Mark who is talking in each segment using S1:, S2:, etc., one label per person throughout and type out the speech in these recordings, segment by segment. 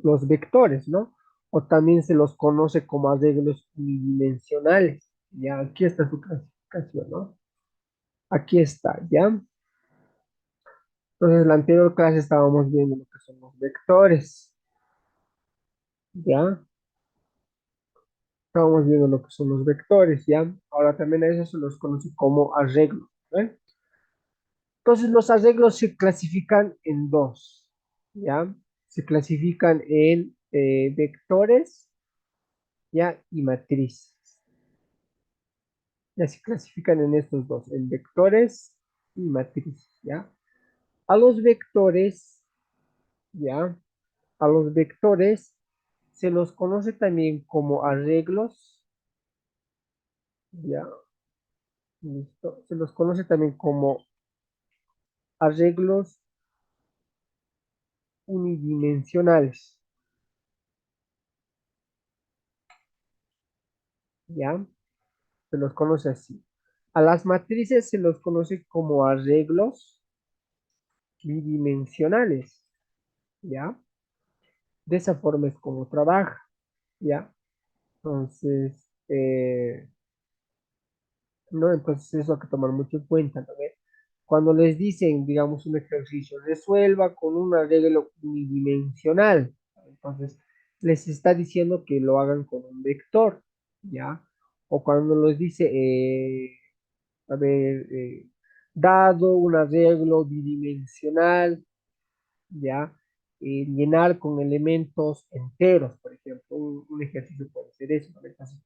S1: los vectores, ¿no? O también se los conoce como arreglos unidimensionales. Ya, aquí está su clasificación, ¿no? Aquí está, ¿ya? Entonces, en la anterior clase estábamos viendo lo que son los vectores, ¿ya? Estábamos viendo lo que son los vectores, ¿ya? Ahora también a eso se los conoce como arreglos, ¿eh? Entonces, los arreglos se clasifican en dos, ¿ya? Se clasifican en vectores, ¿ya? Y matrices. Ya se clasifican en estos dos, en vectores y matrices, ¿ya? A los vectores, ¿ya? A los vectores se los conoce también como arreglos, ¿ya? Listo. Se los conoce también como arreglos unidimensionales, ¿ya? Se los conoce así. A las matrices se los conoce como arreglos bidimensionales, ¿ya? De esa forma es como trabaja, ¿ya? Entonces, ¿no? Entonces eso hay que tomar mucho en cuenta, ¿no? ¿Ve? Cuando les dicen, digamos, un ejercicio, resuelva con un arreglo unidimensional, entonces les está diciendo que lo hagan con un vector, ¿ya? O cuando les dice, a ver, dado un arreglo bidimensional, ¿ya? Llenar con elementos enteros, por ejemplo, un ejercicio puede ser eso, ¿no? Entonces,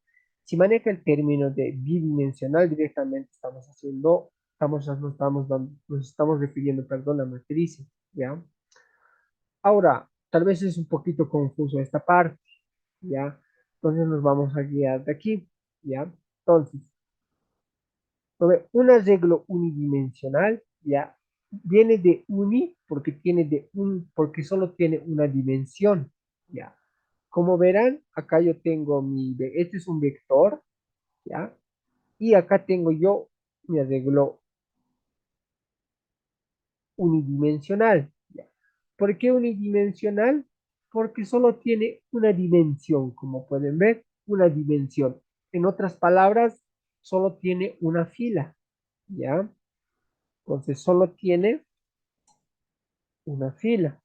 S1: si maneja el término de bidimensional, directamente estamos haciendo, nos estamos refiriendo, perdón, a matrices, ¿ya? Ahora, tal vez es un poquito confuso esta parte, ¿ya? Entonces nos vamos a guiar de aquí, ¿ya? Entonces, un arreglo unidimensional, ¿ya? Viene de uni porque porque solo tiene una dimensión, ¿ya? Como verán, acá yo tengo este es un vector, ¿ya? Y acá tengo yo mi arreglo unidimensional, ¿ya? ¿Por qué unidimensional? Porque solo tiene una dimensión, como pueden ver, una dimensión. En otras palabras, solo tiene una fila, ¿ya? Entonces solo tiene una fila.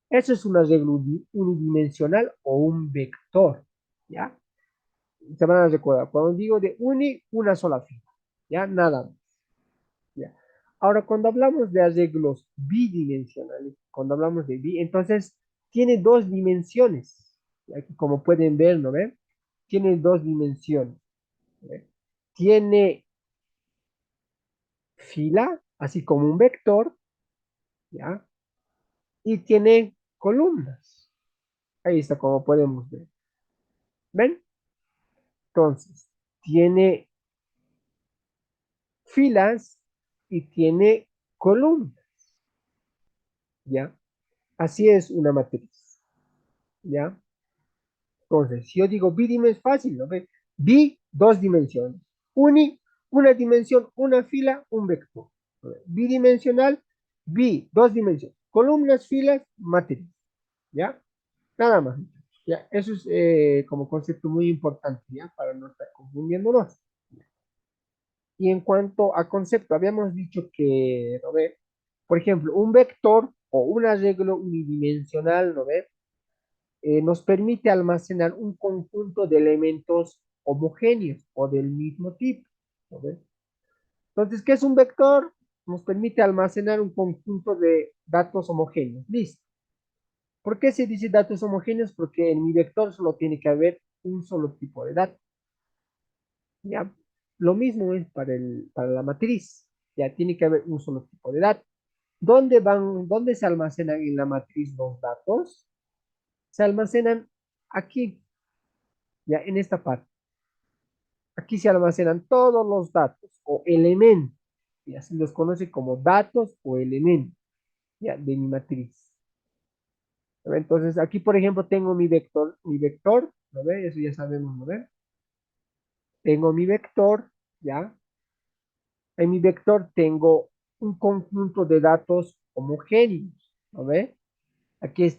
S1: Eso es un arreglo unidimensional o un vector, ¿ya? Se van a recordar, cuando digo de una sola fila, ¿ya? Nada más, ¿ya? Ahora, cuando hablamos de arreglos bidimensionales, cuando hablamos de entonces tiene dos dimensiones, aquí como pueden ver, ¿no ven? Tiene dos dimensiones, ¿ve? Tiene fila, así como un vector, ¿ya? Y tiene columnas, ahí está como podemos ver, ¿ven? Entonces, tiene filas y tiene columnas, ¿ya? Así es una matriz, ¿ya? Entonces, si yo digo bidimensional, es fácil, ¿no? Bi, dos dimensiones. Uni, una dimensión, una fila, un vector. Bidimensional, bi, dos dimensiones. Columnas, filas, matriz, ¿ya? Nada más. ¿Ya? Eso es como concepto muy importante, ¿ya? Para no estar confundiéndonos. Y en cuanto a concepto, habíamos dicho que, ¿no ve? Por ejemplo, un vector o un arreglo unidimensional, ¿no ve? Nos permite almacenar un conjunto de elementos homogéneos o del mismo tipo, ¿no ve? Entonces, ¿qué es un vector? Nos permite almacenar un conjunto de datos homogéneos. Listo. ¿Por qué se dice datos homogéneos? Porque en mi vector solo tiene que haber un solo tipo de datos. ¿Ya? Lo mismo es para la matriz. Ya tiene que haber un solo tipo de datos. ¿Dónde se almacenan en la matriz los datos? Se almacenan aquí, ya en esta parte. Aquí se almacenan todos los datos o elementos. Y así los conoce como datos o elementos, ya, de mi matriz. ¿No ve? Entonces, aquí, por ejemplo, tengo mi vector, ¿no ve? Eso ya sabemos, ¿no ve? Tengo mi vector, ¿ya? En mi vector tengo un conjunto de datos homogéneos, ¿no ve?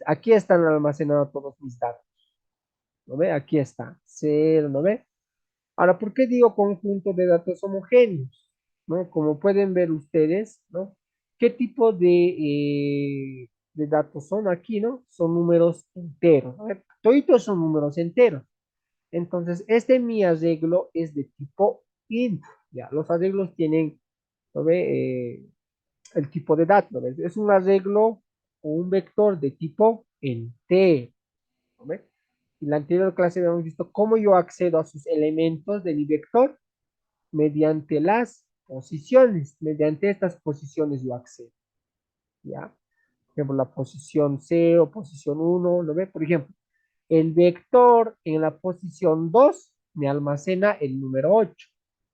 S1: Aquí están almacenados todos mis datos. ¿No ve? Aquí está. Cero, ¿no ve? Ahora, ¿por qué digo conjunto de datos homogéneos? ¿No? Como pueden ver ustedes, ¿no? ¿Qué tipo de datos son aquí, ¿no? Son números enteros. ¿No? Toditos son números enteros. Entonces, este mi arreglo es de tipo int. Ya, los arreglos tienen, ¿no ve? El tipo de dato, ¿no? Es un arreglo o un vector de tipo entero, ¿no ve? En la anterior clase habíamos visto cómo yo accedo a sus elementos de mi vector mediante las posiciones. Mediante estas posiciones yo accedo, ¿ya? Por ejemplo, la posición 0, posición 1, ¿lo ve? Por ejemplo, el vector en la posición 2 me almacena el número 8.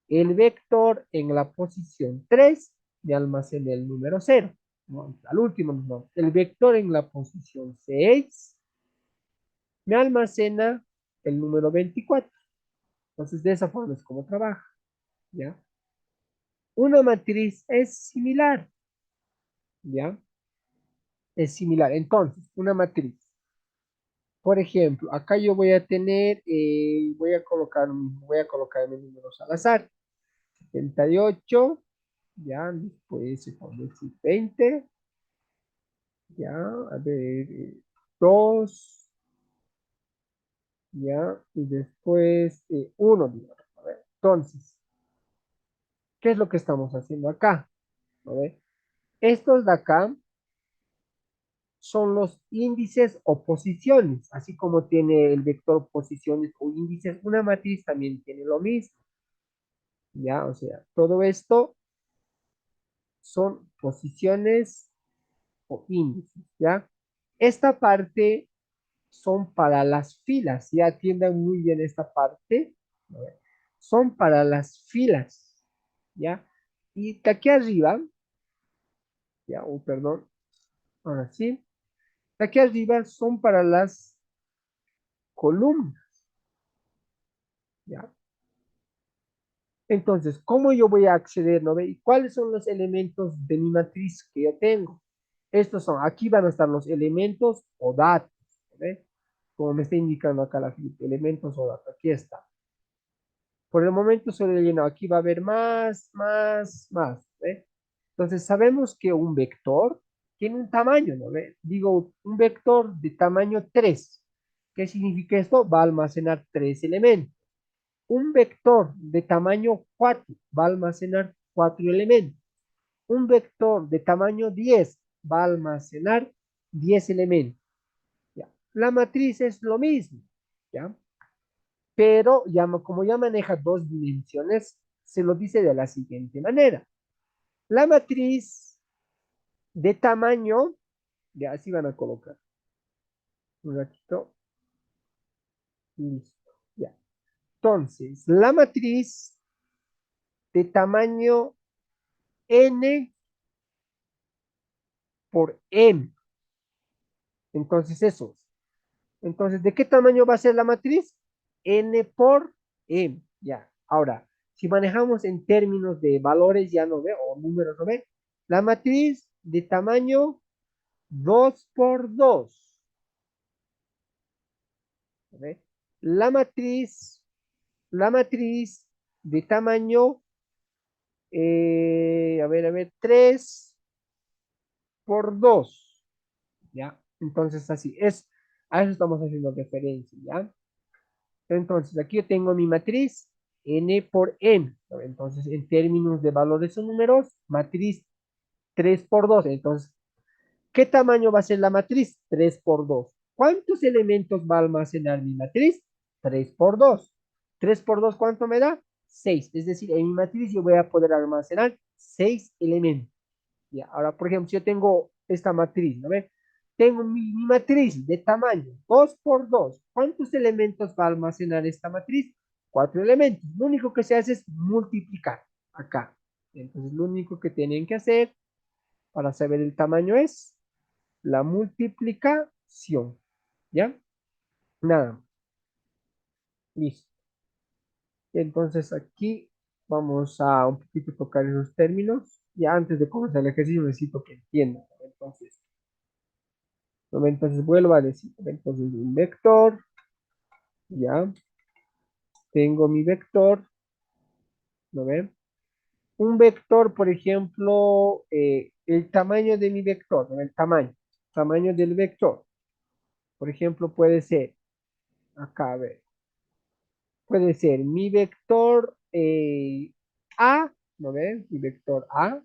S1: El vector en la posición 3 me almacena el número 0. ¿No? Al último, no. El vector en la posición 6 me almacena el número 24. Entonces, de esa forma es como trabaja, ¿ya? Una matriz es similar, ¿ya? Es similar. Entonces, una matriz. Por ejemplo, acá yo voy a tener, voy a colocar mis números al azar. 78, ya, después se pone 20, ya, a ver, 2, ya, y después 1, digamos. A ver, entonces, ¿qué es lo que estamos haciendo acá? A ver, estos de acá son los índices o posiciones, así como tiene el vector posiciones o índices, una matriz también tiene lo mismo, ¿ya? O sea, todo esto son posiciones o índices, ¿ya? Esta parte son para las filas, ya atiendan muy bien esta parte, ¿no? Son para las filas, ¿ya? Y de aquí arriba, ya, perdón, ahora sí, de aquí arriba son para las columnas, ¿ya? Entonces, ¿cómo yo voy a acceder, no ve? ¿Y cuáles son los elementos de mi matriz que yo tengo? Estos son, aquí van a estar los elementos o datos, ¿no ve? Como me está indicando acá la fila, elementos o datos, aquí está. Por el momento solo he llenado, aquí va a haber más, ¿ve? Entonces, sabemos que un vector tiene un tamaño, ¿no ve? Digo, un vector de tamaño 3. ¿Qué significa esto? Va a almacenar 3 elementos. Un vector de tamaño 4 va a almacenar 4 elementos. Un vector de tamaño 10 va a almacenar 10 elementos. ¿Ya? La matriz es lo mismo, ¿ya? Pero ya, como ya maneja dos dimensiones, se lo dice de la siguiente manera. La matriz de tamaño, ya así van a colocar. Un ratito, listo, ya. Entonces, la matriz de tamaño n por m. Entonces, eso. Entonces, ¿de qué tamaño va a ser la matriz? N por M. Ya. Ahora, si manejamos en términos de valores, ya no ve, o números, no ve. La matriz de tamaño 2 por 2. ¿No ve? La matriz, la matriz de tamaño, a ver, 3 por 2. ¿Ya? Entonces, así es. A eso estamos haciendo referencia, ¿ya? Entonces, aquí yo tengo mi matriz n por n. ¿No? Entonces, en términos de valores o números, matriz 3 por 2. Entonces, ¿qué tamaño va a ser la matriz? 3 por 2. ¿Cuántos elementos va a almacenar mi matriz? 3 por 2. 3 por 2, ¿cuánto me da? 6. Es decir, en mi matriz yo voy a poder almacenar 6 elementos. Ya, ahora, por ejemplo, si yo tengo esta matriz, ¿no ven? Tengo mi matriz de tamaño 2 por 2. ¿Cuántos elementos va a almacenar esta matriz? 4 elementos. Lo único que se hace es multiplicar acá. Entonces, lo único que tienen que hacer para saber el tamaño es la multiplicación. ¿Ya? Nada. Listo. Entonces, aquí vamos a un poquito tocar esos términos. Ya antes de comenzar el ejercicio necesito que entiendan. Entonces, ¿no ve? Entonces vuelvo a decir, ¿no ve? Entonces un vector, ya, tengo mi vector, ¿no ve? Un vector, por ejemplo, el tamaño de mi vector, ¿no? El tamaño del vector. Por ejemplo, puede ser, acá, a ver, puede ser mi vector A, ¿no ven? Mi vector A,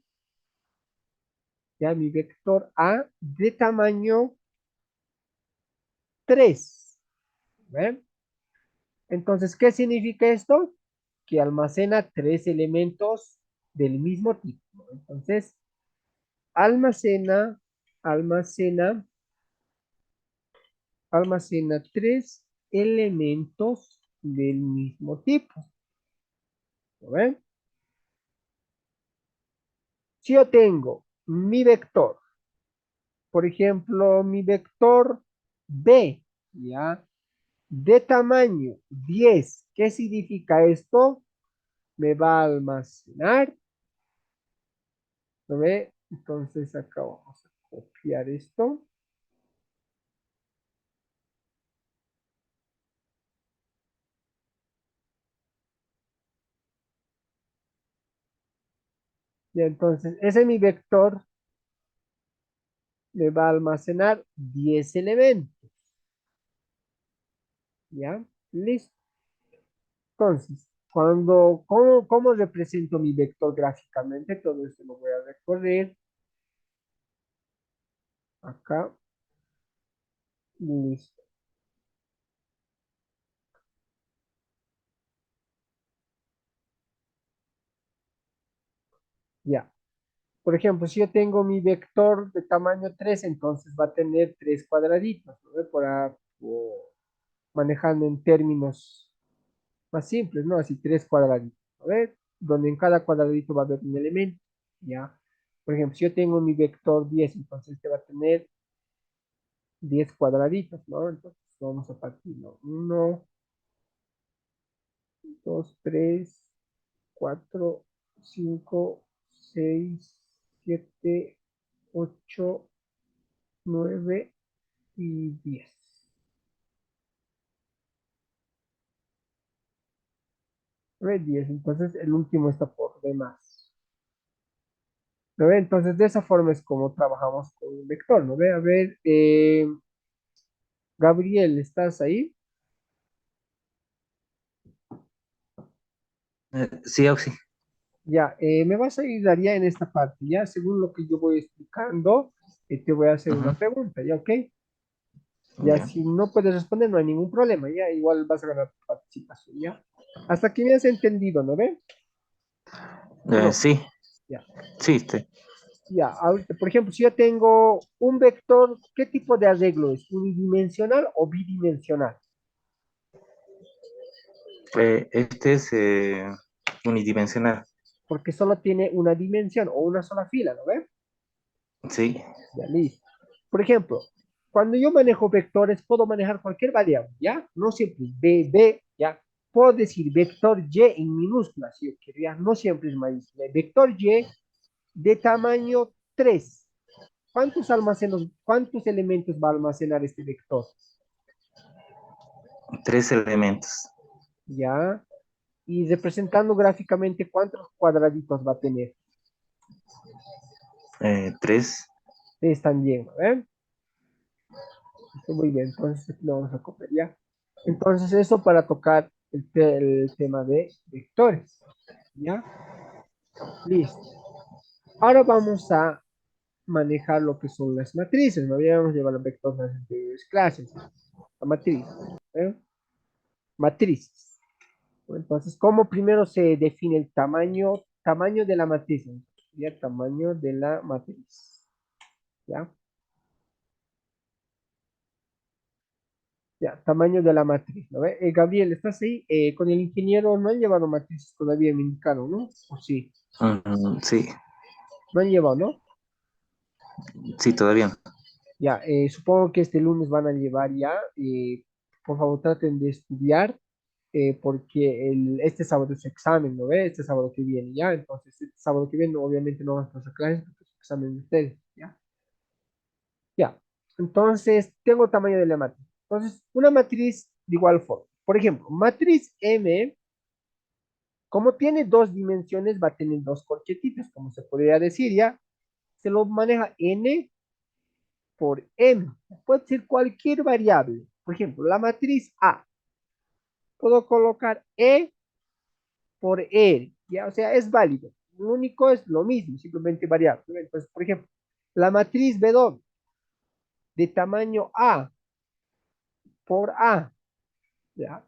S1: ya mi vector A de tamaño 3, ¿ven? Entonces, ¿qué significa esto? Que almacena tres elementos del mismo tipo, ¿no? Entonces, almacena, almacena, almacena tres elementos del mismo tipo, ¿no ven? Si yo tengo mi vector, por ejemplo, mi vector B, ¿ya? De tamaño 10. ¿Qué significa esto? Me va a almacenar, ¿no ve? Entonces acá vamos a copiar esto. Y entonces ese mi vector me va a almacenar 10 elementos, ¿ya? Listo. Entonces, ¿cómo represento mi vector gráficamente? Todo esto lo voy a recorrer acá. Listo. Ya. Por ejemplo, si yo tengo mi vector de tamaño 3, entonces va a tener tres cuadraditos, ¿no? Manejando en términos más simples, ¿no? Así tres cuadraditos, ¿no? Donde en cada cuadradito va a haber un elemento, ¿ya? Por ejemplo, si yo tengo mi vector 10, entonces este va a tener 10 cuadraditos, ¿no? Entonces vamos a partirlo. Uno, 2, 3, 4, 5, 6, 7, 8, 9 y 10. ¿Ve? 10. Entonces el último está por demás. ¿No ve? Entonces de esa forma es como trabajamos con un vector. ¿No ve? A ver, Gabriel, ¿estás ahí?
S2: Sí, Auxi.
S1: Ya, me vas a ayudar ya en esta parte. Ya, según lo que yo voy explicando, te voy a hacer una
S2: Ujú.
S1: pregunta. ¿Ya? ¿Ok? Ya,
S2: Ya.
S1: si no puedes responder, no hay ningún problema. Ya, igual vas a ganar tu participación. ¿Ya? Hasta aquí me has entendido, ¿no ve? ¿O no?
S2: Sí,
S1: Ya.
S2: sí, sí.
S1: Ya, ahorita, por ejemplo, si yo tengo un vector, ¿qué tipo de arreglo es? ¿Unidimensional o bidimensional?
S2: Este es unidimensional.
S1: Porque solo tiene una dimensión o una sola fila, ¿no ve?
S2: Sí.
S1: Ya, listo. Por ejemplo, cuando yo manejo vectores, puedo manejar cualquier variable, ¿ya? No siempre es B, B, ¿ya? Puedo decir vector Y en minúscula, si yo quiero, ¿ya? No siempre es mayúscula. Vector Y de tamaño 3. ¿Cuántos elementos va a almacenar este vector?
S2: Tres elementos.
S1: ¿Ya? Y representando gráficamente, ¿cuántos cuadraditos va a tener?
S2: Tres.
S1: Están bien, ¿eh? Está muy bien, entonces aquí lo vamos a copiar, ¿ya? Entonces eso para tocar el tema de vectores, ¿ya? Listo. Ahora vamos a manejar lo que son las matrices, ¿no? Ya vamos a llevar los vectores en las anteriores clases, la matriz, ¿eh? Matrices. Entonces, ¿cómo primero se define el tamaño de la matriz? ¿Ya? Tamaño de la matriz, ¿ya? Ya, tamaño de la matriz, ¿no ve? Gabriel, ¿estás ahí? Con el ingeniero no han llevado matrices todavía, me indicaron, ¿no? ¿O sí?
S2: Sí,
S1: No han llevado, ¿no?
S2: sí, todavía.
S1: Ya, supongo que este lunes van a llevar ya. Por favor, traten de estudiar, porque este sábado es su examen, ¿no ve? Este sábado que viene, ¿ya? Entonces, este sábado que viene, obviamente no van a pasar clases porque es su examen de ustedes, ¿ya? Ya. Entonces, tengo tamaño de la matriz. Entonces, una matriz de igual forma. Por ejemplo, matriz M, como tiene dos dimensiones, va a tener dos corchetitas, como se podría decir, ¿ya? Se lo maneja N por M. Puede ser cualquier variable. Por ejemplo, la matriz A. Puedo colocar E por E, ¿ya? O sea, es válido. Lo único es lo mismo, simplemente variable. Entonces, por ejemplo, la matriz W de tamaño A por A, ¿ya?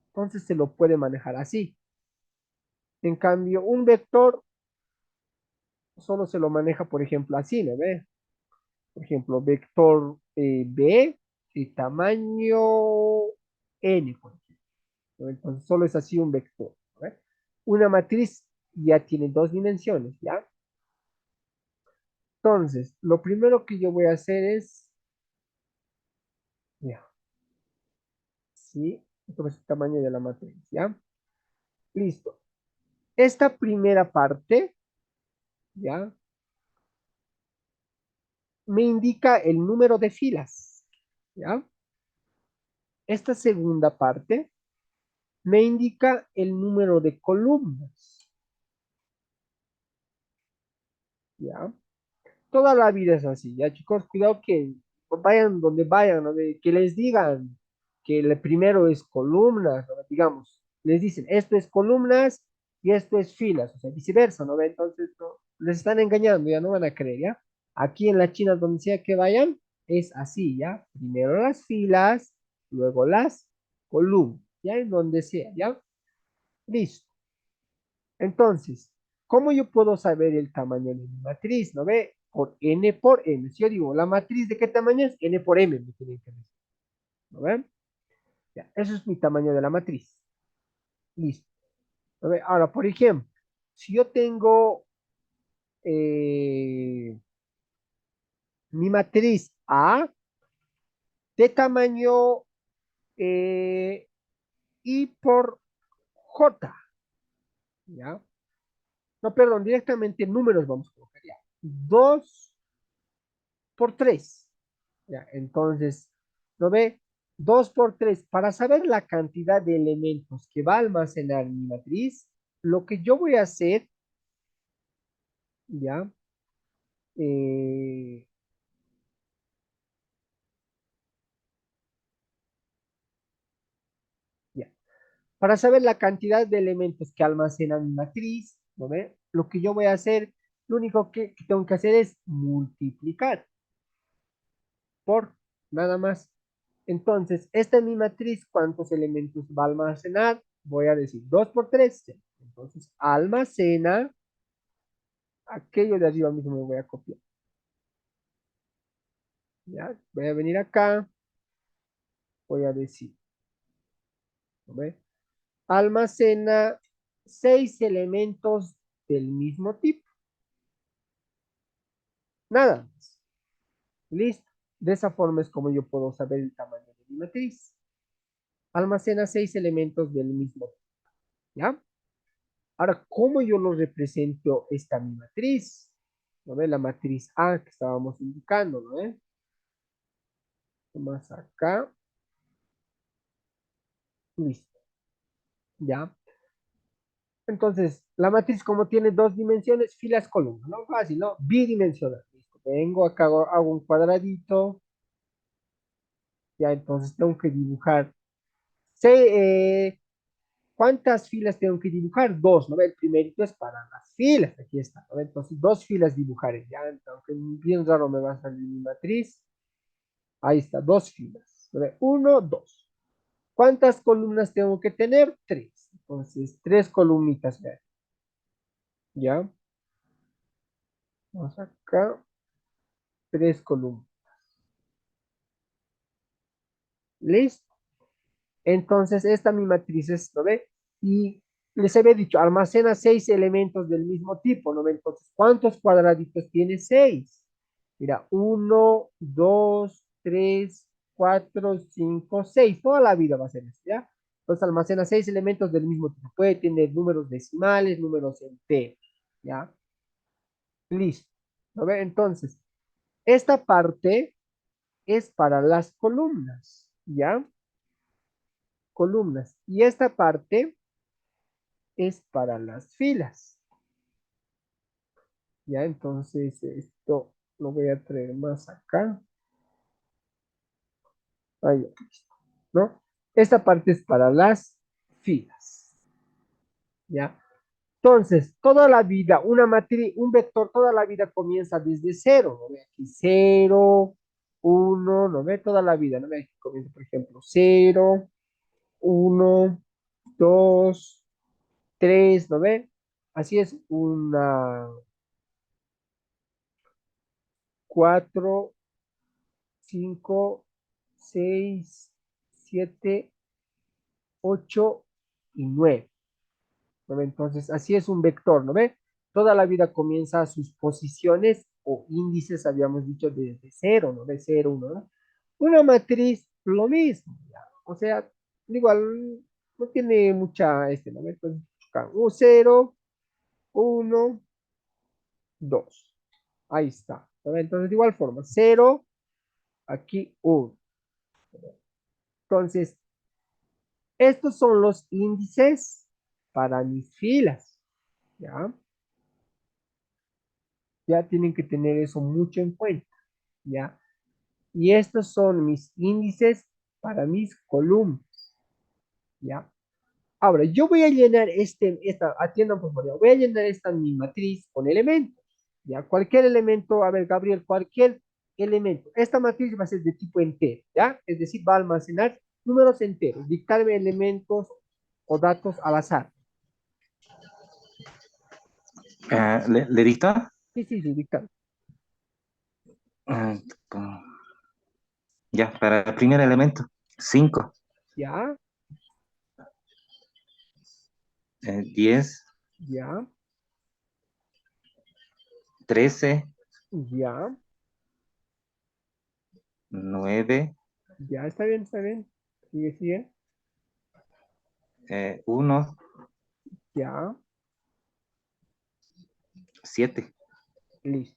S1: Entonces se lo puede manejar así. En cambio, un vector solo se lo maneja, por ejemplo, así, ¿no ve? Por ejemplo, vector B de tamaño N, por ejemplo, ¿no? Entonces solo es así un vector, ¿no ve? Una matriz ya tiene dos dimensiones, ¿ya? Entonces, lo primero que yo voy a hacer es, ya, ¿sí? Esto es el tamaño de la matriz, ¿ya? Listo. Esta primera parte, ¿ya? Me indica el número de filas, ¿ya? Esta segunda parte me indica el número de columnas, ¿ya? Toda la vida es así, ¿ya, chicos? Cuidado que vayan donde vayan, ¿no? Que les digan que el primero es columnas, ¿no? Digamos, les dicen, esto es columnas y esto es filas, o sea, viceversa, ¿no? Entonces, no, les están engañando, ya no van a creer, ¿ya? Aquí en la China, donde sea que vayan, es así, ¿ya? Primero las filas, luego las columnas, ¿ya? En donde sea, ¿ya? Listo. Entonces, ¿cómo yo puedo saber el tamaño de mi matriz? ¿No ve? Por n por m. Si yo digo, ¿la matriz de qué tamaño es? N por m me tienen que decir. ¿No ven? Ya, eso es mi tamaño de la matriz. Listo. ¿No ve? Ahora, por ejemplo, si yo tengo mi matriz A de tamaño I por J, ¿ya? No, perdón, directamente números vamos a colocar ya. 2 por 3. Ya, entonces, ¿lo ve? 2 por 3. Para saber la cantidad de elementos que va a almacenar mi matriz, lo que yo voy a hacer, ya, eh, ya. Para saber la cantidad de elementos que almacena mi matriz, ¿lo ve? Lo que yo voy a hacer, lo único que tengo que hacer es multiplicar por nada más. Entonces, esta es mi matriz, ¿cuántos elementos va a almacenar? Voy a decir 2 por 3. Entonces, almacena aquello de arriba mismo me voy a copiar. Ya, voy a venir acá, voy a decir, ¿no ve? Almacena 6 elementos del mismo tipo. Nada más. Listo. De esa forma es como yo puedo saber el tamaño de mi matriz. Almacena 6 elementos del mismo tipo. ¿Ya? Ahora, ¿cómo yo lo represento esta mi matriz? ¿No ve? La matriz A que estábamos indicando, ¿no ve? Más acá. Listo. ¿Ya? Entonces, la matriz como tiene dos dimensiones, filas, columnas, ¿no? Fácil, ¿no? Bidimensional. Listo. Vengo acá, hago un cuadradito, ya entonces tengo que dibujar. ¿Cuántas filas tengo que dibujar? Dos, ¿no? El primerito es para las filas, aquí está, ¿no? Entonces, dos filas dibujaré, ya, aunque bien raro me va a salir mi matriz. Ahí está, dos filas. ¿No? Uno, dos. ¿Cuántas columnas tengo que tener? Tres. Entonces, tres columnitas, vean. ¿Ya? Vamos acá, tres columnas. ¿Listo? Entonces, esta mi matriz es, ¿no ve? Y les había dicho, almacena seis elementos del mismo tipo, ¿no ve? Entonces, ¿cuántos cuadraditos tiene? Seis. Mira, uno, dos, tres, cuatro, cinco, seis. Toda la vida va a ser esto, ¿ya? Entonces, almacena seis elementos del mismo tipo. Puede tener números decimales, números enteros, ¿ya? Listo. ¿No ve? Entonces, esta parte, es para las columnas, ¿ya? Columnas. Y esta parte es para las filas, ¿ya? Entonces, esto lo voy a traer más acá. Ahí, ¿no? Esta parte es para las filas, ¿ya? Entonces, toda la vida, una matriz, un vector, toda la vida comienza desde cero, ¿no ve? Aquí cero, uno, ¿no ve? Toda la vida, ¿no ve? Aquí comienza, por ejemplo, cero, uno, dos, tres, ¿no ve? Así es, una, cuatro, cinco, seis, siete, ocho y nueve. ¿No ve? Entonces, así es un vector, ¿no ve? Toda la vida comienza a sus posiciones o índices, habíamos dicho, desde cero, ¿no ve? Cero, uno, ¿no? Una matriz, lo mismo, ¿ya? O sea, igual, no tiene mucha, ¿no ve? Entonces, un cero, uno, dos. Ahí está, ¿no ve? Entonces, de igual forma, cero, aquí, uno. Entonces, estos son los índices para mis filas, ¿ya? Ya tienen que tener eso mucho en cuenta, ¿ya? Y estos son mis índices para mis columnas, ¿ya? Ahora, yo voy a llenar atiendan por favor, voy a llenar esta mi matriz con elementos, ¿ya? Cualquier elemento, a ver, Gabriel, cualquier elemento. Esta matriz va a ser de tipo entero, ¿ya? Es decir, va a almacenar números enteros, dictarme elementos o datos al azar.
S2: ¿Le dicta?
S1: Sí, sí, sí, dictarme.
S2: Ah, ya, para el primer elemento, 5,
S1: ¿Ya?
S2: 10,
S1: ¿Ya?
S2: 13,
S1: ¿Ya?
S2: 9,
S1: ¿Ya? Está bien, está bien. Sigue, sigue.
S2: 1,
S1: ¿Ya?
S2: 7.
S1: Listo.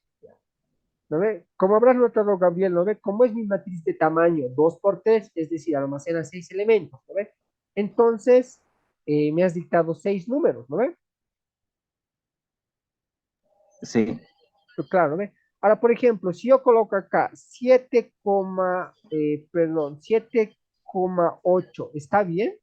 S1: ¿No ve? Como habrás notado, Gabriel, ¿no ve? Como es mi matriz de tamaño 2 por 3, es decir, almacena 6 elementos, ¿no ve? Entonces, me has dictado 6 números, ¿no ve?
S2: Sí,
S1: Pues claro, ¿no ve? Ahora, por ejemplo, si yo coloco acá 7,8, ¿está bien?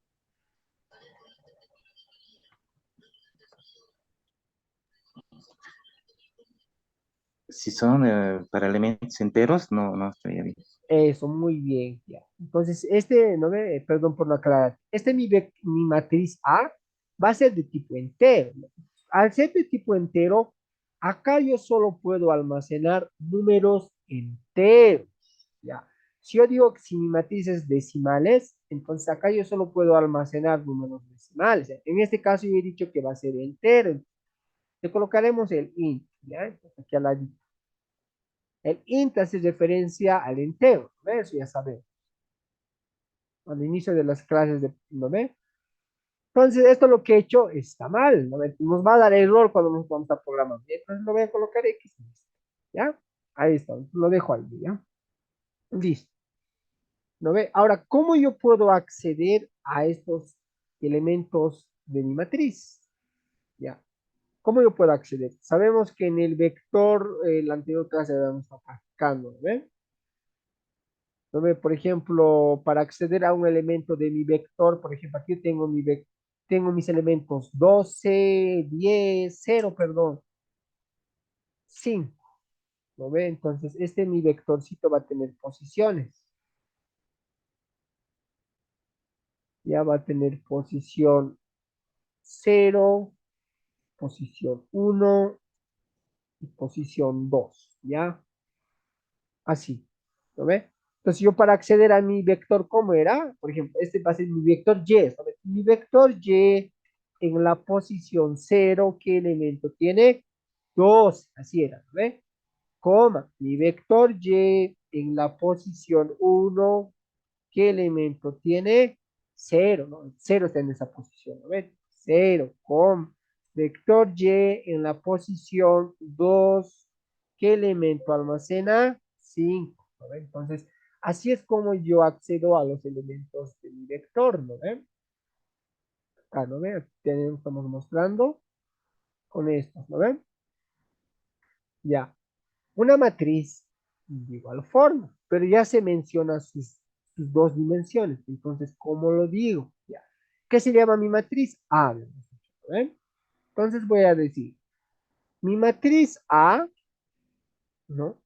S2: si son para elementos enteros, no, no estaría bien.
S1: Eso, muy bien, ya. Entonces, no ve, perdón por no aclarar, mi matriz A va a ser de tipo entero, ¿no? Al ser de tipo entero, acá yo solo puedo almacenar números enteros, ya. Si yo digo que si mi matriz es decimales, entonces acá yo solo puedo almacenar números decimales. En este caso yo he dicho que va a ser entero. Le colocaremos el int, ¿ya? Entonces, aquí a la el int hace referencia al entero, ¿no? Eso ya sabemos al inicio de las clases de, ¿no ve? Entonces, esto lo que he hecho está mal, ¿no ve? Nos va a dar error cuando nos vamos a programar. Entonces, lo voy a colocar X, ¿ya? Ahí está, lo dejo ahí, ¿ya? Listo, ¿no ve? Ahora, ¿cómo yo puedo acceder a estos elementos de mi matriz? ¿Ya? ¿Cómo yo puedo acceder? Sabemos que en el vector, la anterior clase vamos a practicando, ¿no ve? ¿No ve? Por ejemplo, para acceder a un elemento de mi vector, por ejemplo, aquí tengo mis elementos 12, 10, 0, perdón, 5. ¿No ve? Entonces, mi vectorcito va a tener posiciones. Ya va a tener posición 0, posición 1 y posición 2. ¿Ya? Así. ¿No ve? Entonces, yo para acceder a mi vector, ¿cómo era? Por ejemplo, este va a ser mi vector Y. ¿No ve? Mi vector Y en la posición 0, ¿qué elemento tiene? 2. Así era. ¿No ve? Coma. Mi vector Y en la posición 1, ¿qué elemento tiene? Cero, ¿no? Cero está en esa posición, ¿no ven? Cero, coma. Vector Y en la posición 2, ¿qué elemento almacena? 5, ¿no ven? Entonces, Así es como yo accedo a los elementos de mi vector, ¿no ven? Acá, ¿no ven? Aquí estamos mostrando con estos, ¿no ven? Ya. Una matriz de igual forma, pero ya se menciona sus dos dimensiones. Entonces, ¿cómo lo digo? Ya. ¿Qué se llama mi matriz? A. ¿Ven? Entonces voy a decir, mi matriz A, ¿no?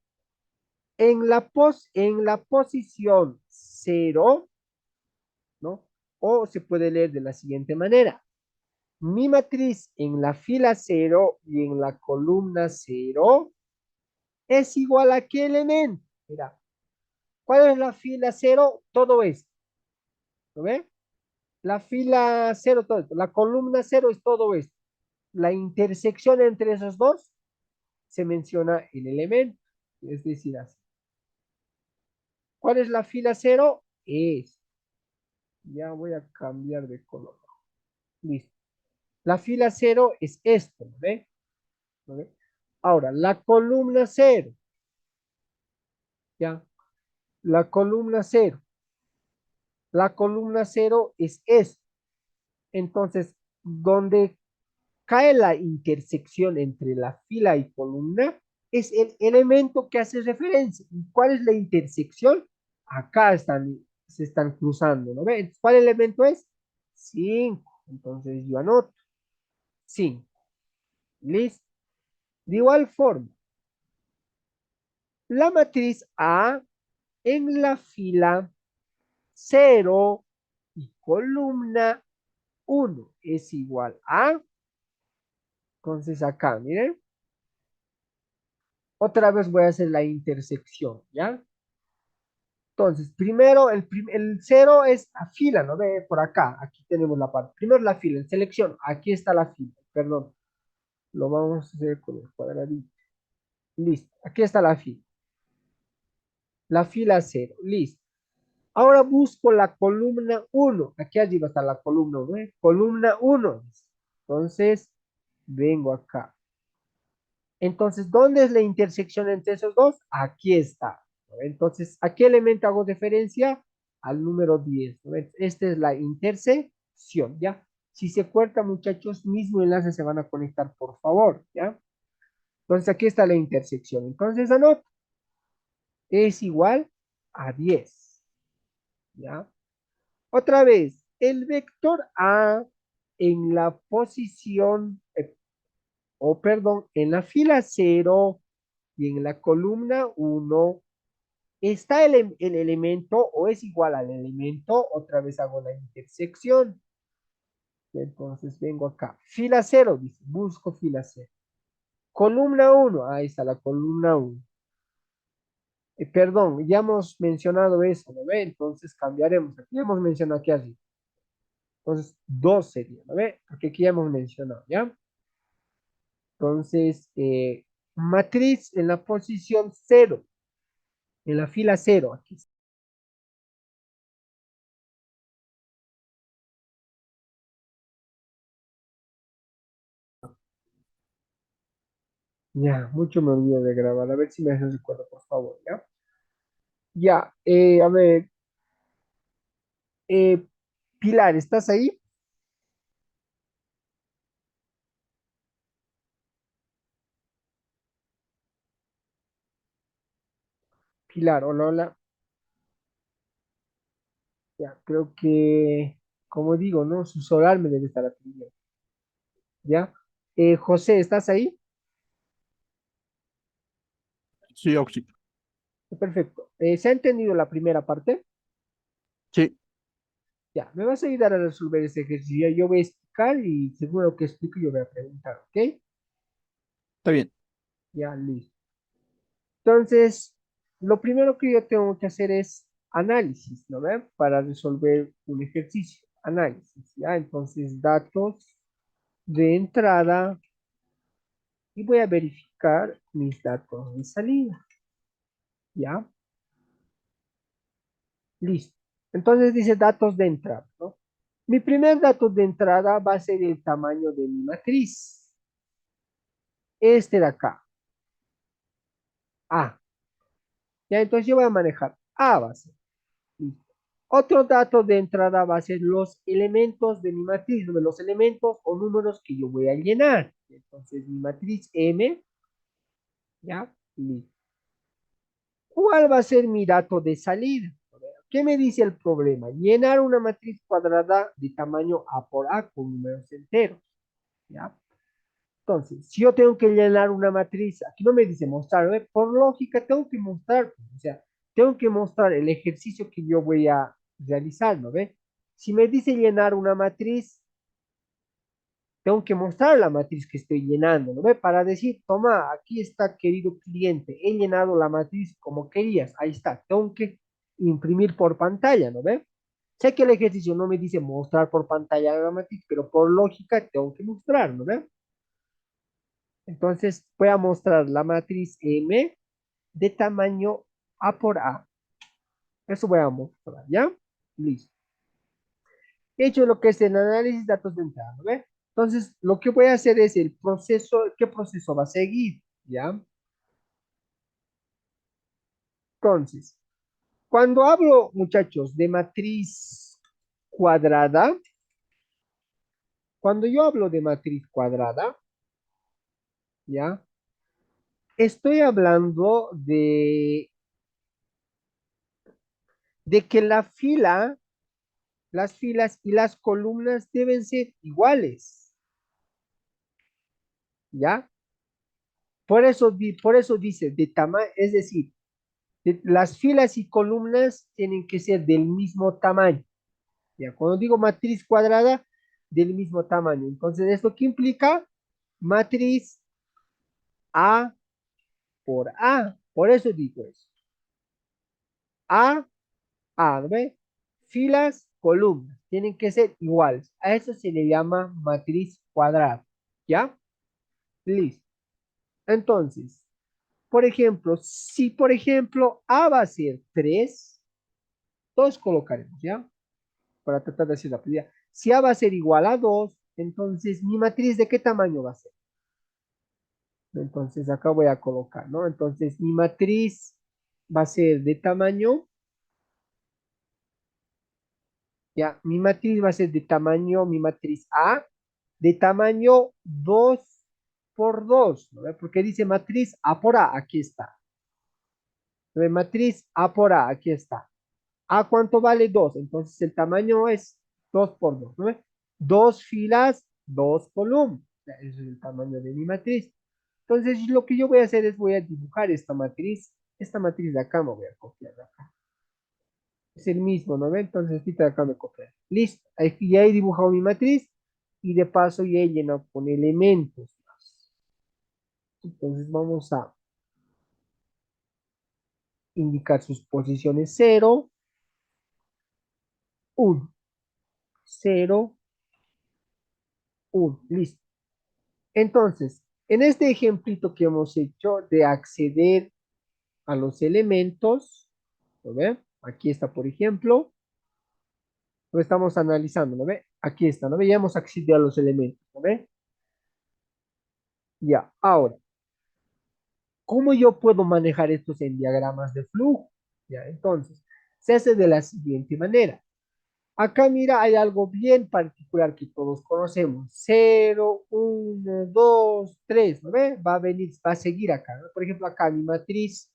S1: En la posición cero, ¿no? O se puede leer de la siguiente manera. Mi matriz en la fila cero y en la columna cero es igual a qué elemento. Mira, ¿cuál es la fila cero? Todo esto. ¿Lo ve? La fila cero, todo esto. La columna cero es todo esto. La intersección entre esos dos se menciona el elemento. Es decir, así. ¿Cuál es la fila cero? Es. Ya voy a cambiar de color. Listo. La fila cero es esto, ¿no ve? ¿No ve? Ahora, la columna cero. Ya. La columna cero. La columna cero es esto. Entonces, donde cae la intersección entre la fila y columna, es el elemento que hace referencia. ¿Y cuál es la intersección? Acá se están cruzando, ¿no ven? ¿Cuál elemento es? 5. Entonces yo anoto 5. ¿Listo? De igual forma, la matriz A en la fila cero y columna uno es igual a, entonces acá, miren, otra vez voy a hacer la intersección, ¿ya? Entonces, primero, el cero es la fila, ¿no? Ve por acá, aquí tenemos la parte. Primero la fila, en selección, aquí está la fila, perdón, lo vamos a hacer con el cuadradito. Listo, aquí está la fila cero, listo. Ahora busco la columna uno, aquí arriba está la columna 1, ¿eh? Columna uno. Entonces, vengo acá. Entonces, ¿dónde es la intersección entre esos dos? Aquí está. ¿No? Entonces, ¿a qué elemento hago referencia? Al número 10. ¿No? Esta es la intersección, ¿ya? Si se corta, muchachos, mismo enlace se van a conectar, por favor, ¿ya? Entonces, aquí está la intersección. Entonces, anoto, es igual a 10, ¿ya? Otra vez, el vector A en la posición, o perdón, en la fila cero y en la columna uno está el elemento o es igual al elemento, otra vez hago la intersección. Entonces vengo acá, fila cero, dice, busco fila cero. Columna uno, ahí está la columna uno. Perdón, ya hemos mencionado eso, ¿no ve? Entonces cambiaremos. Aquí hemos mencionado aquí así. Entonces, 2 sería, ¿no ve? Porque aquí ya hemos mencionado, ¿ya? Entonces, matriz en la posición cero, en la fila cero, aquí. Ya, mucho me olvido de grabar. A ver si me haces recuerdo, por favor, ¿ya? Ya, a ver, eh, Pilar, ¿estás ahí? Pilar, hola, hola. Ya, creo que, como digo, ¿no? Su solar me debe estar atendiendo, ¿ya? José, ¿estás ahí?
S3: Sí, Oxy.
S1: Perfecto. ¿Se ha entendido la primera parte?
S3: Sí,
S1: Ya, me vas a ayudar a resolver ese ejercicio. Yo voy a explicar y seguro que explico yo voy a preguntar, ¿ok?
S3: está bien.
S1: Ya, listo. Entonces, lo primero que yo tengo que hacer es análisis, ¿no ven? Para resolver un ejercicio. Análisis, ¿ya? Entonces, datos de entrada y voy a verificar mis datos de salida, ¿ya? Listo. Entonces dice datos de entrada, ¿no? Mi primer dato de entrada va a ser el tamaño de mi matriz. Este de acá. A. Ya, entonces yo voy a manejar A va a ser. Listo. Otro dato de entrada va a ser los elementos de mi matriz, los elementos o números que yo voy a llenar. Entonces, mi matriz M, ¿ya? Listo. ¿Cuál va a ser mi dato de salida? ¿Qué me dice el problema? Llenar una matriz cuadrada de tamaño A por A con números enteros, ¿ya? Entonces, si yo tengo que llenar una matriz, aquí no me dice mostrar, ¿ve? Por lógica tengo que mostrar, o sea, tengo que mostrar el ejercicio que yo voy a realizar, ¿no ve? Si me dice llenar una matriz, tengo que mostrar la matriz que estoy llenando, ¿no ve? Para decir, toma, aquí está, querido cliente, he llenado la matriz como querías, ahí está, tengo que imprimir por pantalla, ¿no ve? Sé que el ejercicio no me dice mostrar por pantalla la matriz, pero por lógica tengo que mostrar, ¿no ve? Entonces voy a mostrar la matriz M de tamaño A por A. Eso voy a mostrar, ¿ya? Listo. He hecho lo que es el análisis de datos de entrada, ¿no ve? Entonces, lo que voy a hacer es el proceso, ¿qué proceso va a seguir? ¿Ya? Entonces, cuando hablo, muchachos, de matriz cuadrada, cuando yo hablo de matriz cuadrada, ¿ya? Estoy hablando de que las filas y las columnas deben ser iguales, ¿ya? Por eso dice de tamaño, es decir, las filas y columnas tienen que ser del mismo tamaño. Ya, cuando digo matriz cuadrada, del mismo tamaño. Entonces, ¿esto qué implica? Matriz A por A. Por eso digo eso. A, A, ¿no ve? Filas, columnas, tienen que ser iguales. A eso se le llama matriz cuadrada. ¿Ya? Listo. Entonces, por ejemplo, si por ejemplo A va a ser 3, todos colocaremos, ¿ya? Para tratar de hacer la pedida. Si A va a ser igual a 2, entonces mi matriz de qué tamaño va a ser. Entonces acá voy a colocar, ¿no? Entonces mi matriz va a ser de tamaño, ya, mi matriz va a ser de tamaño, mi matriz A, de tamaño 2 por 2, ¿no? Porque dice matriz A por A, aquí está. ¿No? Matriz A por A, aquí está. ¿A cuánto vale 2? Entonces el tamaño es 2 por 2, ¿no? Dos filas, dos columnas. O sea, ese es el tamaño de mi matriz. Entonces lo que yo voy a hacer es voy a dibujar esta matriz. Esta matriz de acá me voy a copiar de acá. Es el mismo, ¿no? Entonces esta de acá me copiar. Listo. Ya he dibujado mi matriz y de paso ya he llenado con elementos. Entonces vamos a indicar sus posiciones 0, 1, 0, 1. Listo. Entonces, en este ejemplito que hemos hecho de acceder a los elementos, ¿lo ve? Aquí está, por ejemplo, lo estamos analizando, ¿lo ve? Aquí está, ¿no ve? Ya hemos accedido a los elementos, ¿lo ve? Ya, ahora, ¿cómo yo puedo manejar estos en diagramas de flujo? Ya, entonces, se hace de la siguiente manera. Acá, mira, hay algo bien particular que todos conocemos. 0, 1, 2, 3, ¿no ve? Va a venir, va a seguir acá, ¿no? Por ejemplo, acá mi matriz,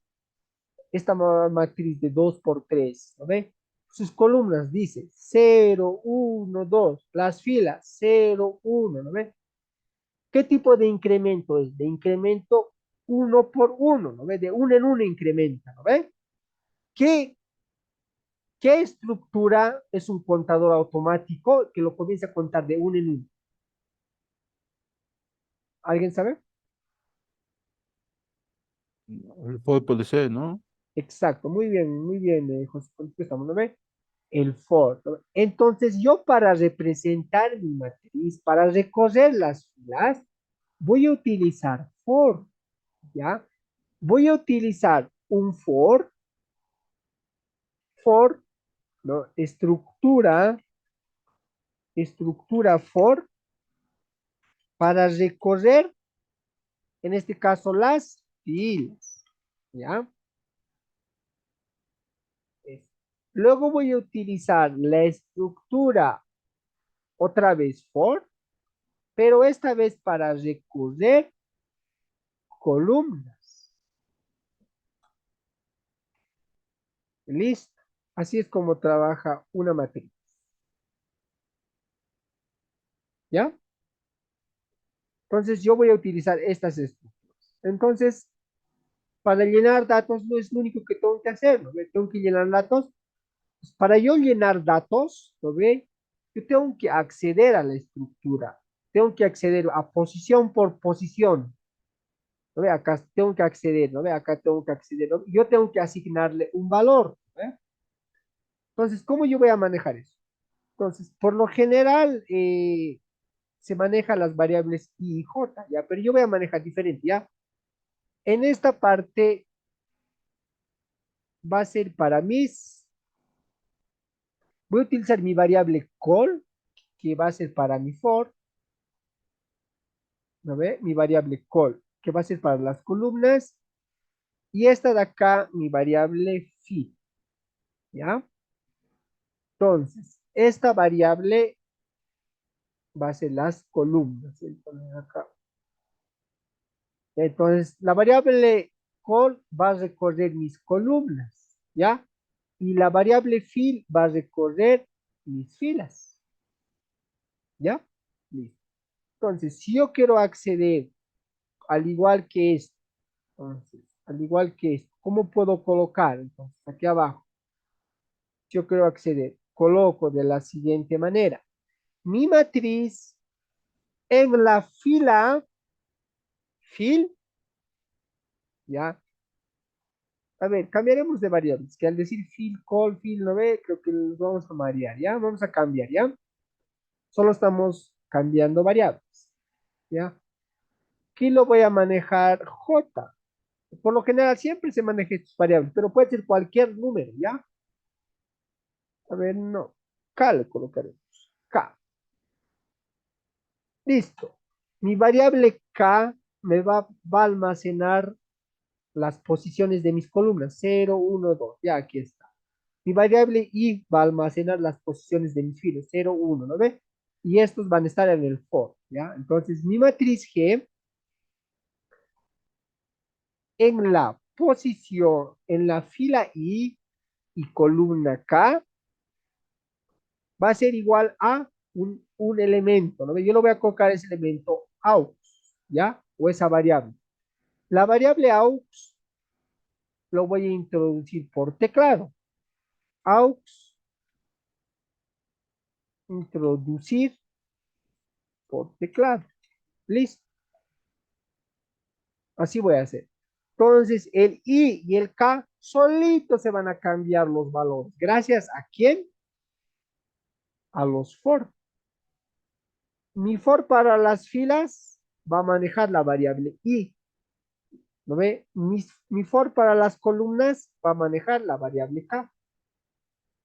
S1: esta matriz de 2 por 3, ¿no ve? Sus columnas dice 0, 1, 2. Las filas 0, 1, ¿no ve? ¿Qué tipo de incremento es? De incremento uno por uno, ¿no ve? De uno en uno incrementa, ¿no ve? ¿Qué, qué estructura es un contador automático que lo comienza a contar de uno en uno? ¿Alguien sabe?
S3: El for puede ser, ¿no?
S1: Exacto, muy bien, José, estamos, ¿no ve? El for, ¿no? Entonces, yo para representar mi matriz, para recorrer las filas, voy a utilizar for, ¿ya? Voy a utilizar un for, ¿no? Estructura for para recorrer, en este caso, las filas, ¿ya? Luego voy a utilizar la estructura otra vez for, pero esta vez para recorrer columnas. Listo. Así es como trabaja una matriz. ¿Ya? Entonces yo voy a utilizar estas estructuras. Entonces, para llenar datos no es lo único que tengo que hacer, ¿no ve? Tengo que llenar datos. Pues, para yo llenar datos, ¿no ve? Yo tengo que acceder a la estructura. Tengo que acceder a posición por posición. ¿No ve? Acá tengo que acceder, ¿no ve? Acá tengo que acceder. ¿No? Yo tengo que asignarle un valor, ¿no ve? Entonces, ¿cómo yo voy a manejar eso? Entonces, por lo general, se manejan las variables i y j, ¿ya? Pero yo voy a manejar diferente, ¿ya? En esta parte va a ser para mis, voy a utilizar mi variable call, que va a ser para mi for, ¿no ve? Mi variable call, que va a ser para las columnas, y esta de acá, mi variable fit, ¿ya? Entonces, esta variable va a ser las columnas. Entonces, acá. Entonces, la variable call va a recorrer mis columnas, ¿ya? Y la variable fill va a recorrer mis filas, ¿ya? Listo. Entonces, si yo quiero acceder, al igual que esto, entonces, al igual que esto, ¿cómo puedo colocar? Entonces, aquí abajo, yo quiero acceder, coloco de la siguiente manera. Mi matriz en la fila fill, ¿ya? A ver, cambiaremos de variables, que al decir fill, call, fill, ¿no ve? Creo que los vamos a variar, ¿ya? Vamos a cambiar, ¿ya? Solo estamos cambiando variables, ¿ya? Aquí lo voy a manejar J. Por lo general siempre se maneja estas variables, pero puede ser cualquier número, ¿ya? A ver, no. K le colocaremos. K. Listo. Mi variable K va a almacenar las posiciones de mis columnas. 0, 1, 2. Ya, aquí está. Mi variable I va a almacenar las posiciones de mis filas. 0, 1, ¿no ve? Y estos van a estar en el for, ¿ya? Entonces, mi matriz G en la posición, en la fila I y columna K, va a ser igual a un elemento, ¿no? Yo lo voy a colocar ese elemento aux, ¿ya? O esa variable. La variable aux lo voy a introducir por teclado. Aux, introducir por teclado. Listo. Así voy a hacer. Entonces, el I y el K solitos se van a cambiar los valores. ¿Gracias a quién? A los for. Mi for para las filas va a manejar la variable I. ¿No ve? Mi for para las columnas va a manejar la variable K.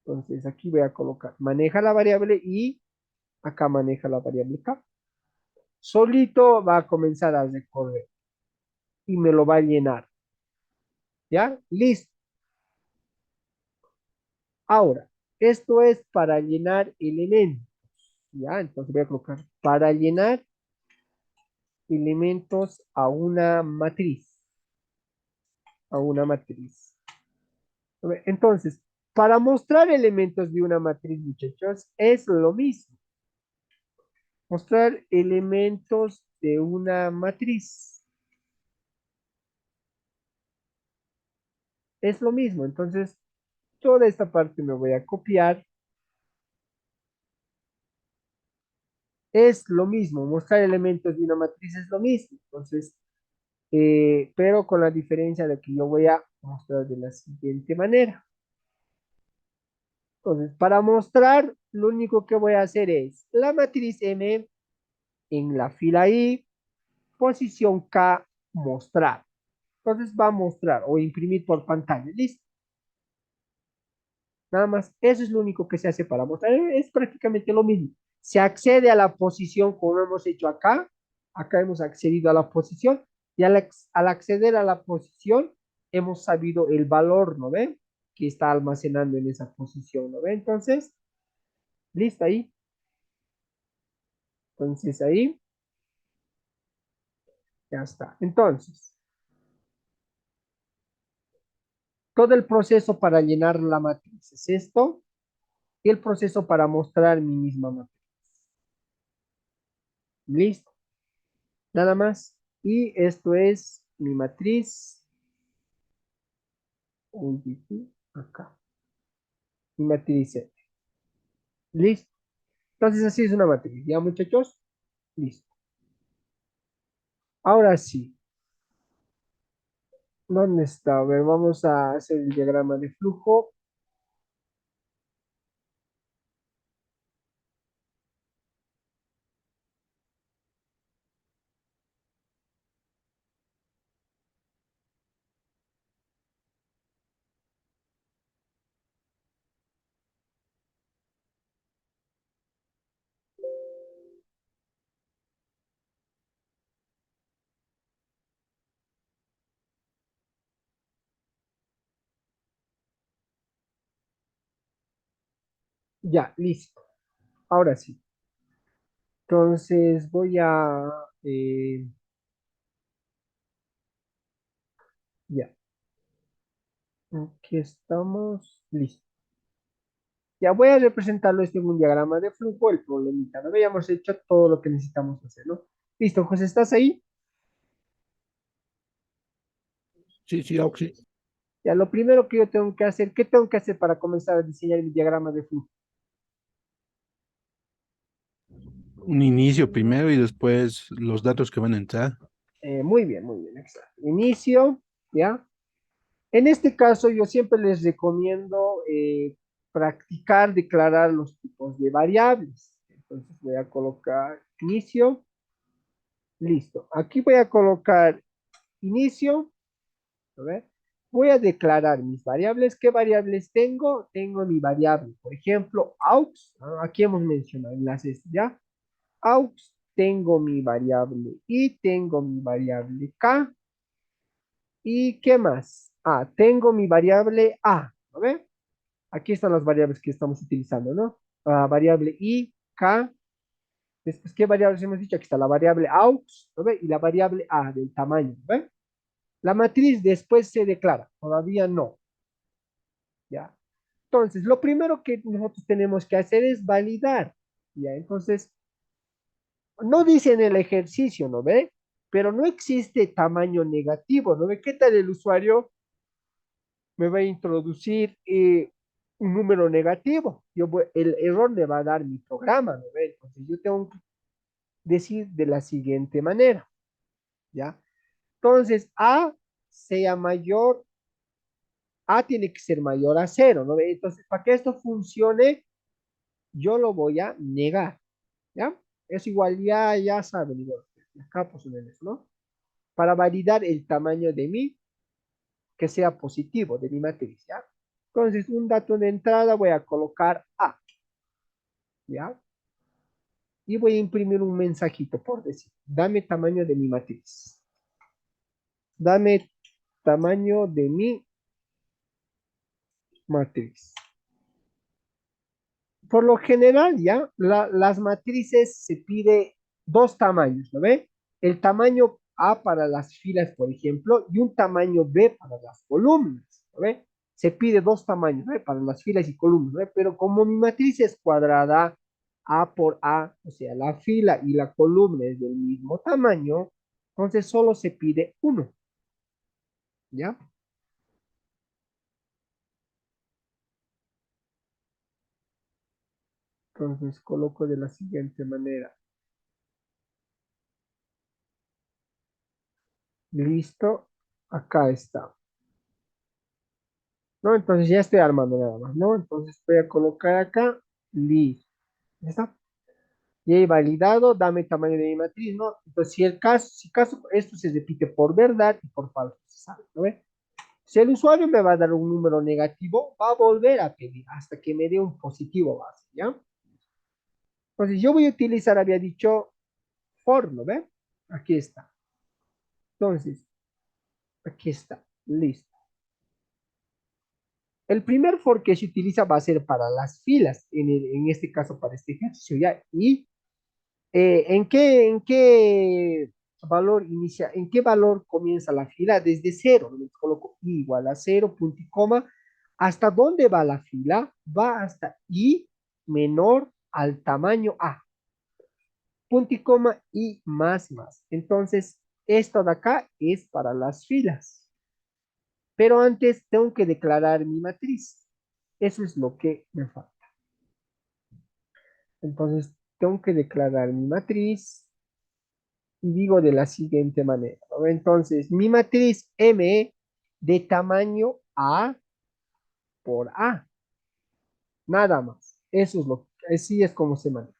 S1: Entonces aquí voy a colocar, maneja la variable I, acá maneja la variable K. Solito va a comenzar a recorrer y me lo va a llenar. ¿Ya? Listo. Ahora, esto es para llenar elementos. ¿Ya? Entonces voy a colocar para llenar elementos a una matriz. A una matriz. Entonces, para mostrar elementos de una matriz, muchachos, es lo mismo. Mostrar elementos de una matriz. Es lo mismo. Entonces, toda esta parte me voy a copiar. Es lo mismo. Mostrar elementos de una matriz es lo mismo. Entonces, pero con la diferencia de que yo voy a mostrar de la siguiente manera. Entonces, para mostrar, lo único que voy a hacer es la matriz M en la fila I, posición K, mostrar. Entonces va a mostrar o imprimir por pantalla. Listo. Nada más. Eso es lo único que se hace para mostrar. Es prácticamente lo mismo. Se accede a la posición como hemos hecho acá. Acá hemos accedido a la posición. Y al acceder a la posición, hemos sabido el valor, ¿no ven? que está almacenando en esa posición, ¿no ve? Entonces, listo ahí. Entonces ahí, ya está. Entonces, todo el proceso para llenar la matriz es esto y el proceso para mostrar mi misma matriz. Listo, nada más. Y esto es mi matriz. Acá. Mi matriz Z. Listo. Entonces así es una matriz. ¿Ya, muchachos? Listo. Ahora sí. ¿Dónde está? A ver, vamos a hacer el diagrama de flujo. Ya, listo. Ahora sí. Entonces voy a... ya. Aquí estamos. Listo. Ya voy a representarlo esto en un diagrama de flujo, el problemita. No habíamos hecho todo lo que necesitamos hacer, ¿no? Listo, José, ¿estás ahí?
S3: Sí, sí, Oxy.
S1: Ya, lo primero que yo tengo que hacer, ¿qué tengo que hacer para comenzar a diseñar mi diagrama de flujo?
S3: Un inicio primero y después los datos que van a entrar.
S1: Muy bien, exacto. Inicio, ¿ya? En este caso, yo siempre les recomiendo practicar, declarar los tipos de variables. Entonces voy a colocar inicio, listo. Aquí voy a colocar inicio, a ver. Voy a declarar mis variables. ¿Qué variables tengo? Tengo mi variable, por ejemplo, aux, aquí hemos mencionado enlaces, ¿ya? Aux, tengo mi variable y tengo mi variable k. ¿Y qué más? Tengo mi variable a, ¿no ve? Aquí están las variables que estamos utilizando, ¿no? Variable i, k. Después, ¿qué variables hemos dicho? Aquí está la variable aux, ¿no ve? Y la variable a del tamaño, ¿no ve? La matriz después se declara, todavía no, ¿ya? Entonces, lo primero que nosotros tenemos que hacer es validar, ¿ya? Entonces, no dice en el ejercicio, ¿no ve? Pero no existe tamaño negativo, ¿no ve? ¿Qué tal el usuario me va a introducir un número negativo? El error me va a dar mi programa, ¿no ve? Entonces, yo tengo que decir de la siguiente manera, ¿ya? Entonces, sea mayor, A tiene que ser mayor a cero, ¿no ve? Entonces, para que esto funcione, yo lo voy a negar, ¿ya? Es igual, ya saben, igual, acá ponen eso, ¿no? Para validar el tamaño de mi, que sea positivo, de mi matriz, ¿ya? Entonces, un dato de entrada voy a colocar A, ¿ya? Y voy a imprimir un mensajito por decir, dame tamaño de mi matriz. Dame tamaño de mi matriz. Por lo general, ya, las matrices se pide dos tamaños, ¿no ve? El tamaño A para las filas, por ejemplo, y un tamaño B para las columnas, ¿no ve? Se pide dos tamaños, ¿no ve? Para las filas y columnas, ¿no ve? Pero como mi matriz es cuadrada, A por A, o sea, la fila y la columna es del mismo tamaño, entonces solo se pide uno, ¿ya? Entonces coloco de la siguiente manera. Listo, acá está. ¿No? Entonces ya estoy armando nada más, ¿no? Entonces voy a colocar acá, listo. ¿Ya está? Y he validado, dame tamaño de mi matriz, ¿no? Entonces, si caso esto se repite por verdad y por falso, se sabe, ¿no ve? Si el usuario me va a dar un número negativo, va a volver a pedir hasta que me dé un positivo base, ¿ya? Entonces, yo voy a utilizar, había dicho, for, ¿no ve? Aquí está. Entonces, aquí está, listo. El primer for que se utiliza va a ser para las filas, en este caso para este ejercicio, ¿ya? Y ¿en qué valor inicia, en qué valor comienza la fila? Desde cero, ¿no? Coloco i igual a cero, punto y coma. ¿Hasta dónde va la fila? Va hasta i menor al tamaño a, punto y coma y más más. Entonces, esto de acá es para las filas. Pero antes tengo que declarar mi matriz. Eso es lo que me falta. Entonces, tengo que declarar mi matriz y digo de la siguiente manera, ¿no? Entonces, mi matriz M de tamaño A por A, nada más. Eso es así es como se maneja,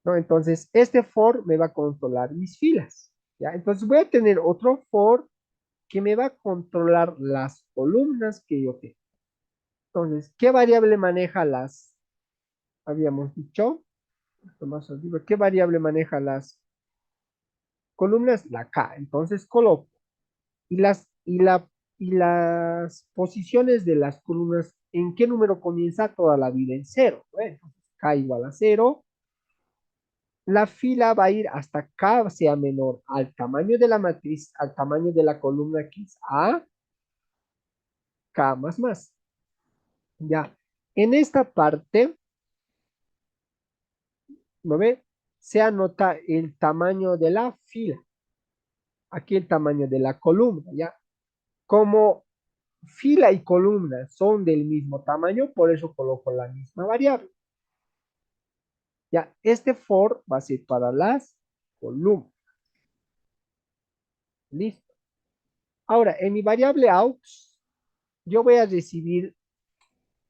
S1: ¿no? Entonces, este for me va a controlar mis filas, ¿ya? Entonces, voy a tener otro for que me va a controlar las columnas que yo tengo. Entonces, ¿qué variable maneja las, habíamos dicho, más arriba, qué variable maneja las columnas? La K. Entonces, coloco. Y las posiciones de las columnas, ¿en qué número comienza toda la vida? En cero. Bueno, K igual a cero. La fila va a ir hasta K sea menor al tamaño de la matriz, al tamaño de la columna que es A, K más más. Ya. En esta parte, ¿no ve? Se anota el tamaño de la fila. Aquí el tamaño de la columna, ¿ya? Como fila y columna son del mismo tamaño, por eso coloco la misma variable. Ya, este for va a ser para las columnas. Listo. Ahora, en mi variable aux, yo voy a recibir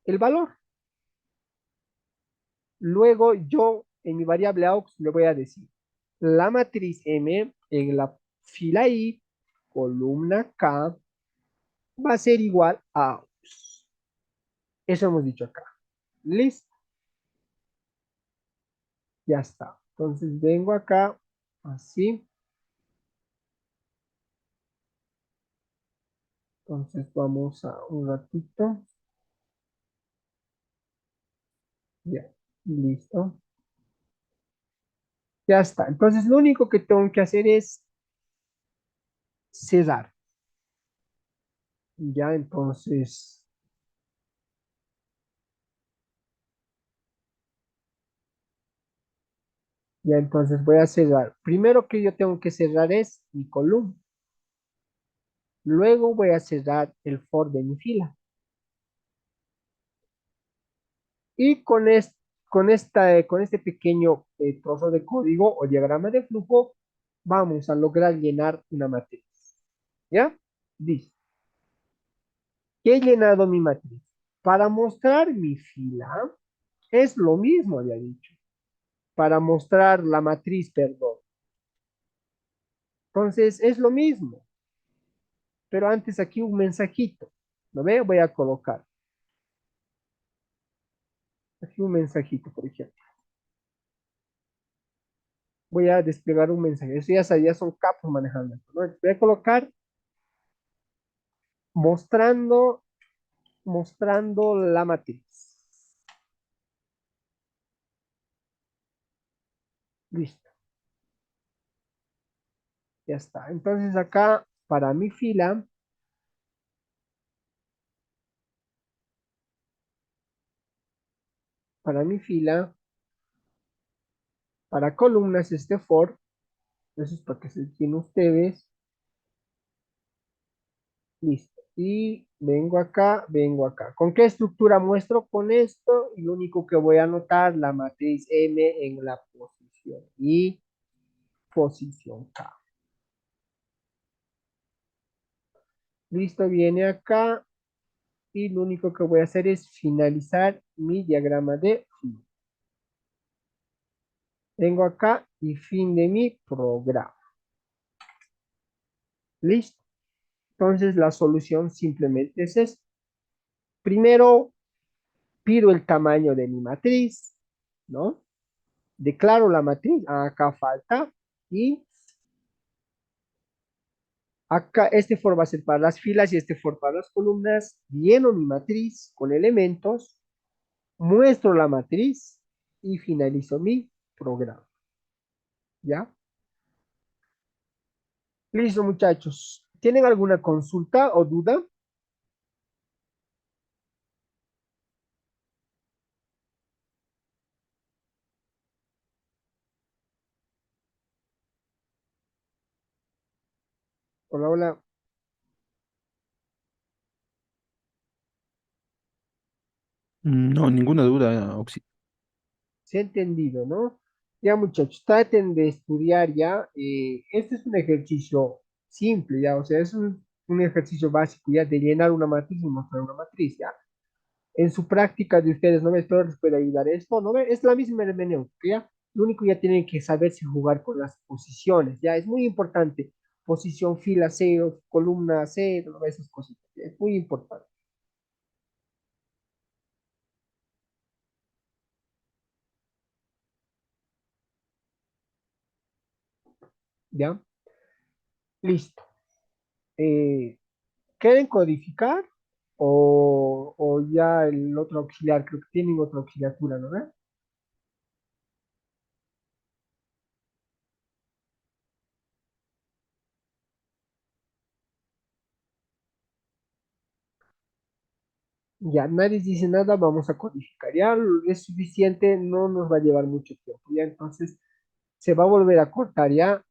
S1: el valor. Luego, yo en mi variable aux le voy a decir la matriz M en la fila I, columna K, va a ser igual a aux. Eso hemos dicho acá. Listo. Ya está. Entonces vengo acá, así. Entonces vamos a un ratito. Ya, listo. Ya está. Entonces lo único que tengo que hacer es cerrar. Ya, entonces voy a cerrar. Primero que yo tengo que cerrar es mi columna. Luego voy a cerrar el for de mi fila. Y con este pequeño trozo de código o diagrama de flujo, vamos a lograr llenar una matriz. ¿Ya? Listo. He llenado mi matriz. Para mostrar mi fila, es lo mismo, había dicho. Para mostrar la matriz, perdón. Entonces, es lo mismo. Pero antes aquí un mensajito. ¿Lo ve? Voy a colocar aquí un mensajito, por ejemplo. Voy a desplegar un mensaje. Eso ya son capos manejando, ¿no? Voy a colocar mostrando, mostrando la matriz. Listo. Ya está. Entonces acá, para mi fila, para columnas, este for, eso es para que se tienen ustedes. Listo. Y vengo acá, vengo acá. ¿Con qué estructura muestro? Con esto. Y lo único que voy a anotar, la matriz M en la posición y posición K. Listo, viene acá. Y lo único que voy a hacer es finalizar mi diagrama de flujo. Vengo acá y fin de mi programa. Listo. Entonces la solución simplemente es esto. Primero pido el tamaño de mi matriz, ¿no? Declaro la matriz, acá falta, y Acá este for va a ser para las filas y este for para las columnas. Lleno mi matriz con elementos, muestro la matriz y finalizo mi programa. ¿Ya? Listo, muchachos. ¿Tienen alguna consulta o duda? Hola, hola.
S3: No, ninguna duda, Oxi.
S1: Se ha entendido, ¿no? Ya, muchachos, traten de estudiar ya. Este es un ejercicio simple, ya. O sea, es un ejercicio básico ya de llenar una matriz y mostrar una matriz, ya. En su práctica de ustedes, ¿no? Espero les pueda ayudar esto, ¿no? Es la misma hermenéutica, ¿ya? Lo único ya tienen que saber si jugar con las posiciones, ¿ya? Es muy importante. Posición fila cero, columna cero, esas cositas, ¿ya? Es muy importante, ¿ya? Listo. Eh, ¿Quieren codificar o ya el otro auxiliar? Creo que tienen otra auxiliatura, ¿no? Ya, nadie dice nada, vamos a codificar. Ya es suficiente, no nos va a llevar mucho tiempo. Ya, entonces se va a volver a cortar. Ya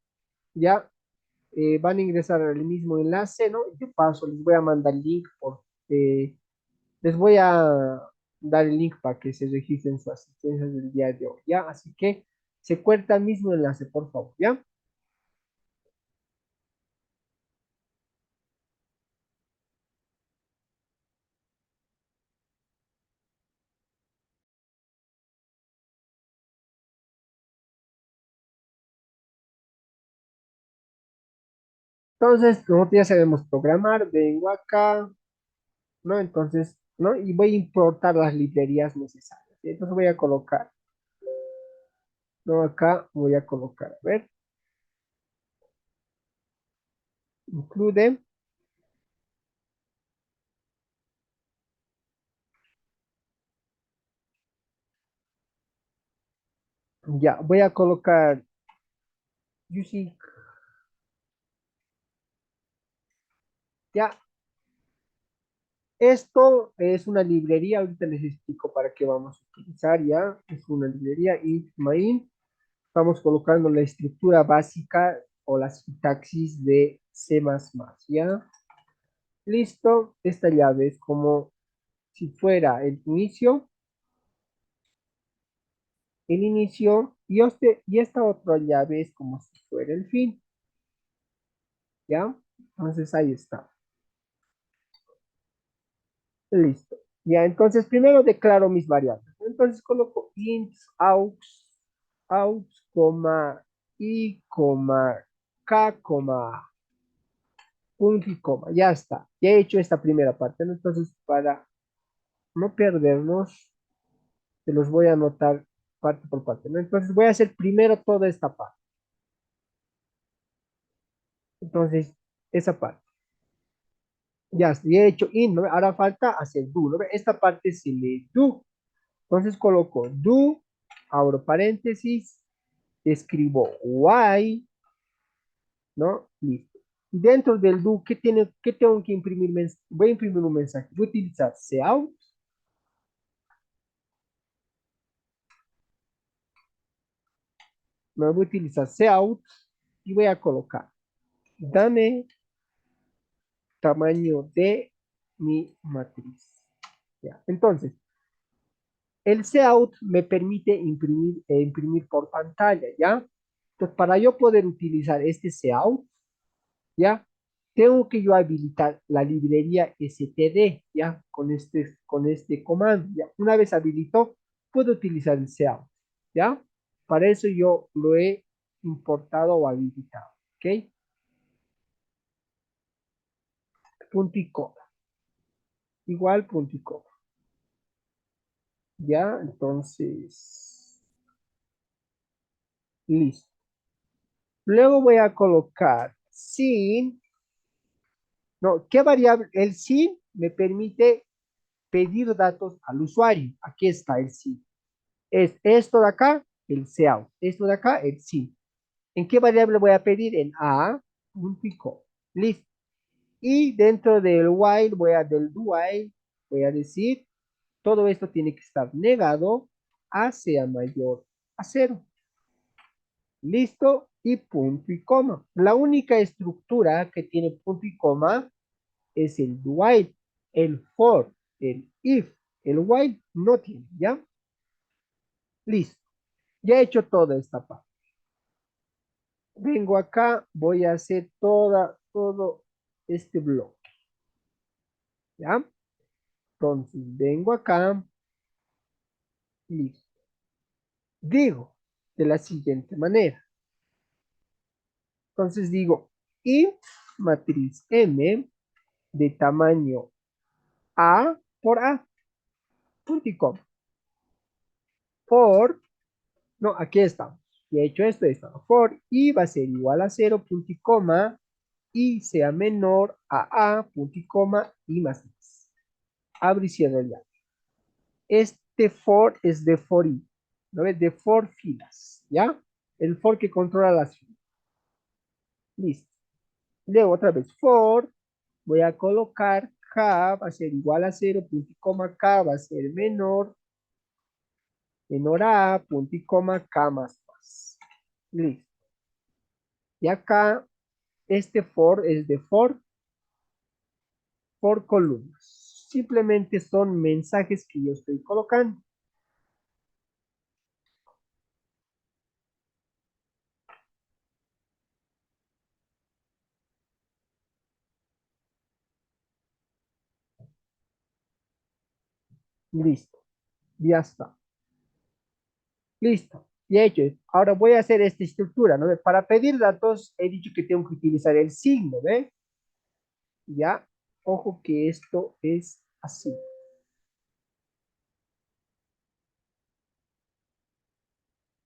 S1: van a ingresar al mismo enlace, ¿no? De paso, les voy a mandar el link eh, les voy a dar el link para que se registren su asistencia del día de hoy, ¿ya? Así que se cuenta el mismo enlace, por favor, ¿ya? Entonces, nosotros ya sabemos programar, vengo acá, ¿no? Entonces, ¿no? Y voy a importar las librerías necesarias. ¿Sí? Entonces voy a colocar, ¿no? Acá voy a colocar, a ver, include, ya, voy a colocar using, ya, esto es una librería, ahorita les explico para qué vamos a utilizar, ya, es una librería int main, estamos colocando la estructura básica o la sintaxis de C++, ya, listo, esta llave es como si fuera el inicio, y esta otra llave es como si fuera el fin, ¿ya? Entonces ahí está, listo. Ya, entonces primero declaro mis variables. Entonces coloco int aux, y, k, punto y coma. Ya está. Ya he hecho esta primera parte, ¿no? Entonces, para no perdernos, se los voy a anotar parte por parte, ¿no? Entonces voy a hacer primero toda esta parte. Entonces, esa parte. Ya he hecho in, ¿no? Ahora falta hacer do, ¿no? Esta parte se lee do. Entonces coloco do, abro paréntesis, escribo why, ¿no? Listo. Y dentro del do, ¿qué tengo que imprimir? Voy a imprimir un mensaje. Voy a utilizar cout, no voy a utilizar cout y voy a colocar, dame tamaño de mi matriz. ¿Ya? Entonces, el cout me permite imprimir por pantalla, ¿ya? Entonces, para yo poder utilizar este cout, ¿ya? Tengo que yo habilitar la librería std, ¿ya? Con este comando, ¿ya? Una vez habilitó, puedo utilizar el cout, ¿ya? Para eso yo lo he importado o habilitado, ¿ok? Punto y coma, igual punto y coma, ¿ya? Entonces, listo. Luego voy a colocar sin, No, ¿qué variable? El sin me permite pedir datos al usuario. Aquí está el sin. Es esto de acá, el cout. Esto de acá, el sin. ¿En qué variable voy a pedir? En a punto y coma. Listo. Y dentro del while, del do while, voy a decir, todo esto tiene que estar negado a sea mayor a cero. Listo. Y punto y coma. La única estructura que tiene punto y coma es el do while, el for, el if, el while no tiene, ¿ya? Listo. Ya he hecho toda esta parte. Vengo acá, voy a hacer todo este bloque, ¿ya? Entonces, vengo acá, listo. Digo de la siguiente manera. Entonces digo, int matriz M de tamaño A por A, punto y coma. For, no, aquí estamos. Y he hecho esto. For i va a ser igual a 0, punto y coma, y sea menor a punto y coma, y más más. Abro y cierro ya. Este for es de for i, ¿no ves? De for filas, ¿ya? El for que controla las filas. Listo. Luego otra vez for, voy a colocar k va a ser igual a 0, punto y coma, k va a ser menor a, punto y coma, k más más. Listo. Y acá, este for es de for columnas. Simplemente son mensajes que yo estoy colocando. Listo. Ya está. Listo. Ya hecho. Ahora voy a hacer esta estructura, ¿no? Para pedir datos he dicho que tengo que utilizar el signo, ¿ve? Ya. Ojo que esto es así.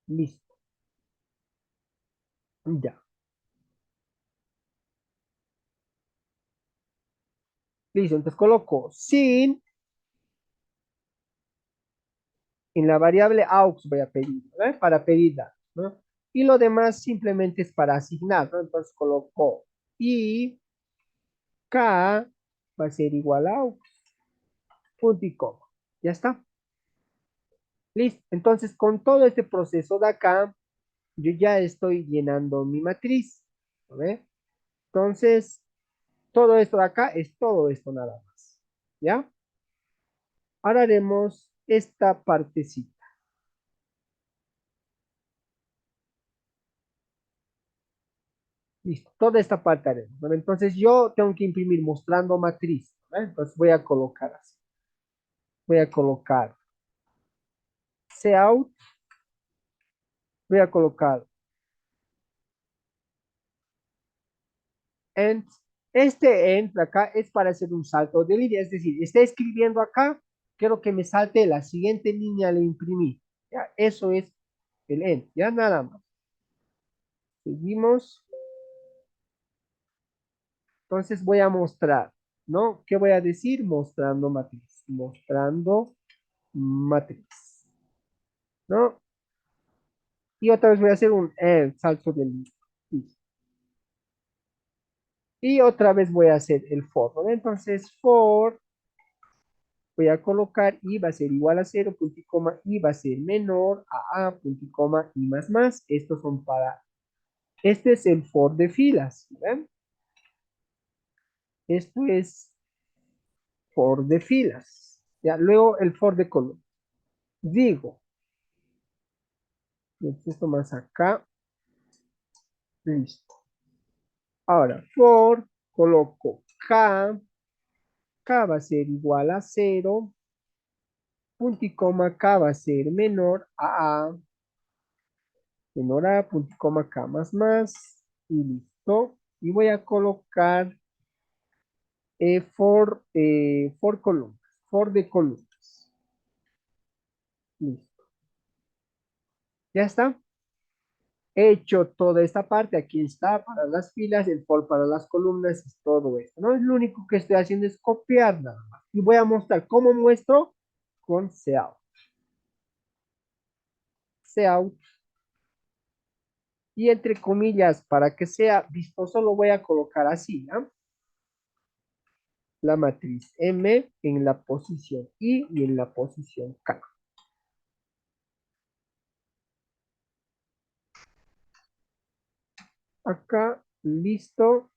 S1: Listo. Ya. Listo. Entonces coloco sin en la variable aux voy a pedir, ¿no? Para pedir datos, ¿no? Y lo demás simplemente es para asignar, ¿no? Entonces coloco y k va a ser igual a aux, punto y coma. Ya está. Listo. Entonces, con todo este proceso de acá, yo ya estoy llenando mi matriz. ¿Ve? Entonces, todo esto de acá es todo esto nada más. ¿Ya? Ahora haremos esta partecita. Listo. Toda esta parte haremos. ¿No? Entonces, yo tengo que imprimir mostrando matriz. ¿Ve? Entonces, voy a colocar así. Voy a colocar cout. Voy a colocar end. Este end de acá es para hacer un salto de línea, es decir, está escribiendo acá, quiero que me salte la siguiente línea al imprimir. ¿Ya? Eso es el end, ya nada más. Seguimos. Entonces voy a mostrar, ¿no? ¿Qué voy a decir? Mostrando matriz. Mostrando matriz, ¿no? Y otra vez voy a hacer un salto de línea. Y otra vez voy a hacer el for, ¿no? Entonces, for voy a colocar y va a ser igual a 0, punto y coma, y va a ser menor a punto y coma, y más más. Estos son para, este es el for de filas, ¿ven? Esto es for de filas. Ya, luego el for de column. Digo, esto más acá, listo. Ahora, for, coloco k va a ser igual a 0, punto y coma, k va a ser menor a, punto y coma, k más, y listo. Y voy a colocar for columnas, for de columnas. Listo. Ya está. He hecho toda esta parte, aquí está, para las filas, el for para las columnas, es todo esto, ¿no? Es lo único que estoy haciendo es copiar nada más. Y voy a mostrar cómo muestro con cout. Cout. Y entre comillas, para que sea vistoso, lo voy a colocar así, ¿ya? La matriz M en la posición I y en la posición K. Acá, listo,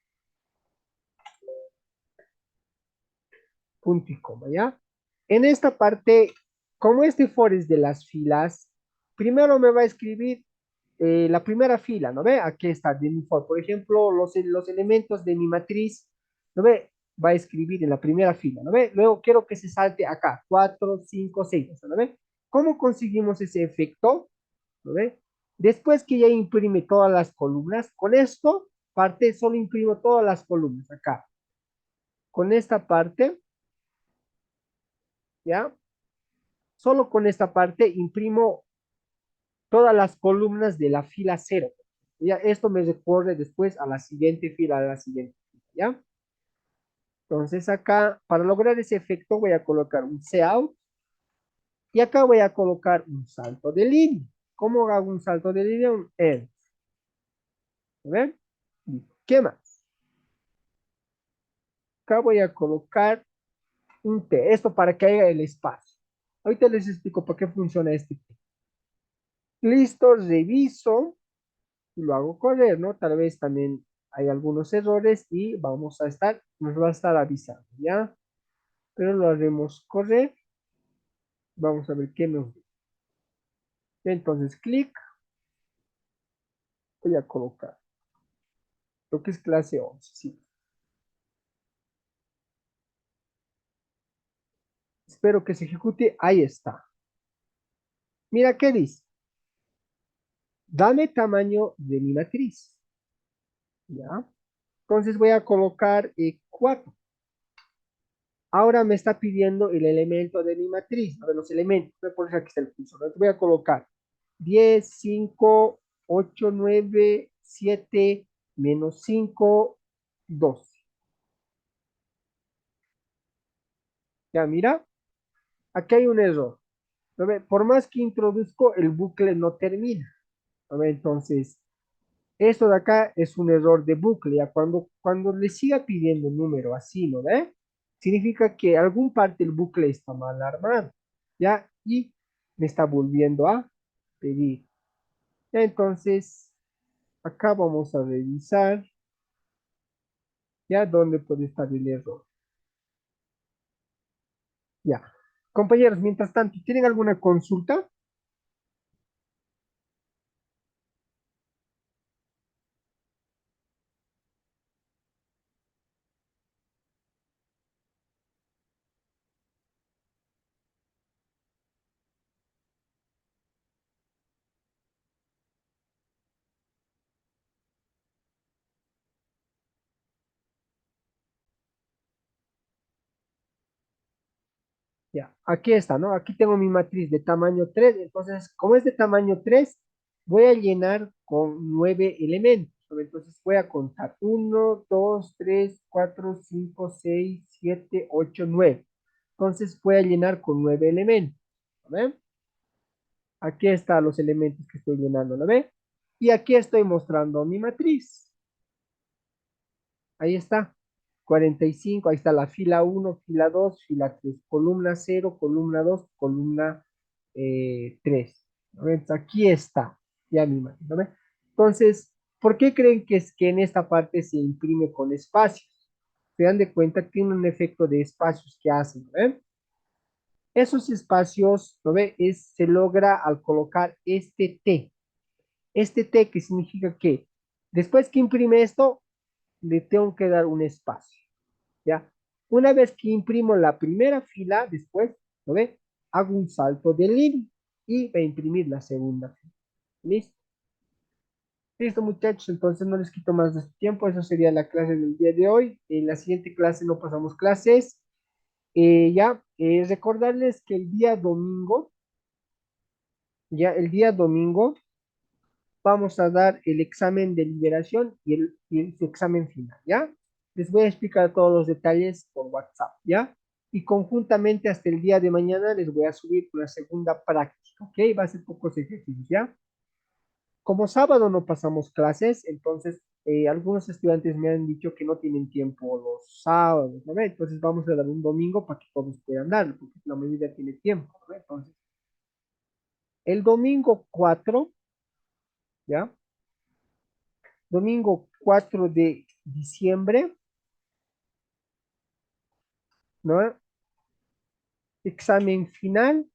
S1: punto y coma, ¿ya? En esta parte, como este for es de las filas, primero me va a escribir la primera fila, ¿no ve? Aquí está, de mi for. Por ejemplo, los elementos de mi matriz, ¿no ve? Va a escribir en la primera fila, ¿no ve? Luego quiero que se salte acá, 4, 5, 6, ¿no ve? ¿Cómo conseguimos ese efecto? ¿No ve? Después que ya imprime todas las columnas, con esto parte solo imprimo todas las columnas acá. Con esta parte, ¿ya? Solo con esta parte imprimo todas las columnas de la fila 0. Ya, esto me recorre después a la siguiente fila, a la siguiente fila, ¿ya? Entonces acá, para lograr ese efecto, voy a colocar un cout y acá voy a colocar un salto de línea. ¿Cómo hago un salto de línea? Un else. ¿Ven? ¿Qué más? Acá voy a colocar un T, esto para que haya el espacio. Ahorita les explico por qué funciona este T. Listo, reviso y lo hago correr, ¿no? Tal vez también hay algunos errores y nos va a estar avisando, ¿ya? Pero lo haremos correr. Vamos a ver qué nos dice. Entonces, clic, voy a colocar lo que es clase 11, sí. Espero que se ejecute. Ahí está. Mira qué dice. Dame tamaño de mi matriz. ¿Ya? Entonces voy a colocar 4. Ahora me está pidiendo el elemento de mi matriz, de los elementos. Voy a poner aquí está el curso. Voy a colocar 10, 5, 8, 9, 7, menos 5, 2. Ya, mira, aquí hay un error. ¿No ve? Por más que introduzco, el bucle no termina. ¿No ve? Entonces, esto de acá es un error de bucle. Ya cuando le siga pidiendo un número así, ¿no ve? Significa que algún parte del bucle está mal armado. ¿Ya? Y me está volviendo a pedir. Ya, entonces, acá vamos a revisar ya dónde puede estar el error. Ya. Compañeros, mientras tanto, ¿tienen alguna consulta? Ya, aquí está, ¿no? Aquí tengo mi matriz de tamaño 3. Entonces, como es de tamaño 3, voy a llenar con 9 elementos. Entonces, voy a contar 1, 2, 3, 4, 5, 6, 7, 8, 9. Entonces, voy a llenar con 9 elementos. ¿Ven? Aquí están los elementos que estoy llenando, ¿lo ven? Y aquí estoy mostrando mi matriz. Ahí está. 45, ahí está la fila 1, fila 2, fila 3, columna 0, columna 2, columna 3. ¿No ven? Aquí está, ya mi imagen, ¿no ven? Entonces, ¿por qué creen que es que en esta parte se imprime con espacios? Se dan de cuenta que tiene un efecto de espacios que hacen, ¿no ven? Esos espacios, ¿no ven? Se logra al colocar este T. Este T que significa que después que imprime esto, le tengo que dar un espacio. ¿Ya? Una vez que imprimo la primera fila, después, ¿lo ve? Hago un salto de línea y voy a imprimir la segunda fila. ¿Listo? Listo, muchachos, entonces no les quito más de su tiempo. Eso sería la clase del día de hoy. En la siguiente clase no pasamos clases. Recordarles que el día domingo, ya el día domingo, vamos a dar el examen de liberación y su examen final, ¿ya? Les voy a explicar todos los detalles por WhatsApp, ¿ya? Y conjuntamente hasta el día de mañana les voy a subir una segunda práctica, ¿ok? Va a ser pocos ejercicios, ¿ya? Como sábado no pasamos clases, entonces algunos estudiantes me han dicho que no tienen tiempo los sábados, ¿no ve? Entonces vamos a dar un domingo para que todos puedan darlo, porque la mayoría tiene tiempo, ¿no ve? Entonces, el domingo 4, ¿ya? Domingo 4 de diciembre, ¿no? Examen final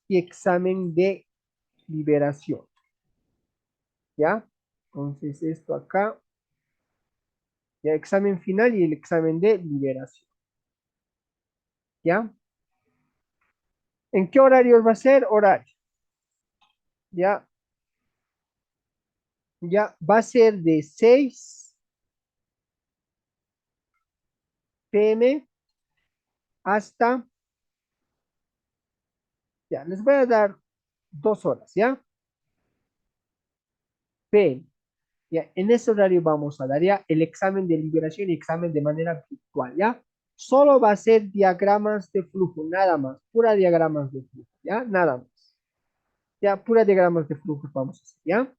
S1: y examen de liberación, ¿ya? Entonces esto acá, ya examen final y el examen de liberación, ¿ya? ¿En qué horario va a ser? Horario, ¿ya? Ya va a ser de 6 p.m. hasta, ya, les voy a dar 2 horas, ¿ya? P.M. Ya, en ese horario vamos a dar ya el examen de liberación y examen de manera virtual, ¿ya? Solo va a ser diagramas de flujo, nada más, pura diagramas de flujo, ¿ya? Nada más. Ya, pura diagramas de flujo vamos a hacer, ¿ya?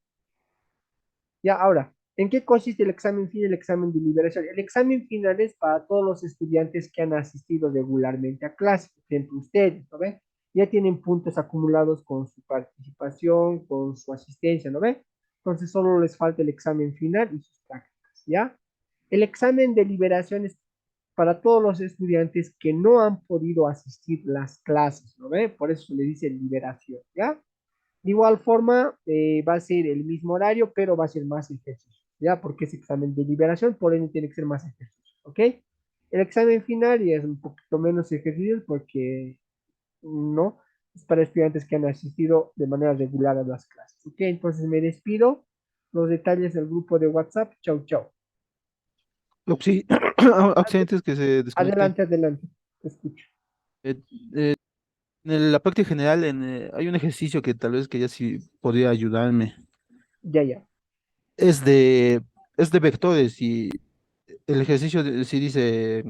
S1: Ya, ahora, ¿en qué consiste el examen final y el examen de liberación? El examen final es para todos los estudiantes que han asistido regularmente a clases, por ejemplo, ustedes, ¿no ve? Ya tienen puntos acumulados con su participación, con su asistencia, ¿no ve? Entonces solo les falta el examen final y sus prácticas, ¿ya? El examen de liberación es para todos los estudiantes que no han podido asistir las clases, ¿no ve? Por eso se le dice liberación, ¿ya? De igual forma, va a ser el mismo horario, pero va a ser más ejercicio, ¿ya? Porque es examen de liberación, por ende tiene que ser más ejercicio, ¿ok? El examen final ya es un poquito menos ejercicios porque no es para estudiantes que han asistido de manera regular a las clases, ¿ok? Entonces me despido. Los detalles del grupo de WhatsApp. Chau, chau.
S3: Sí, accidentes que se desconecté.
S1: Adelante, adelante. Te escucho.
S3: Eh, eh, en la práctica general hay un ejercicio que tal vez que ya sí podría ayudarme.
S1: Ya, ya.
S3: Es de, es de vectores y el ejercicio sí dice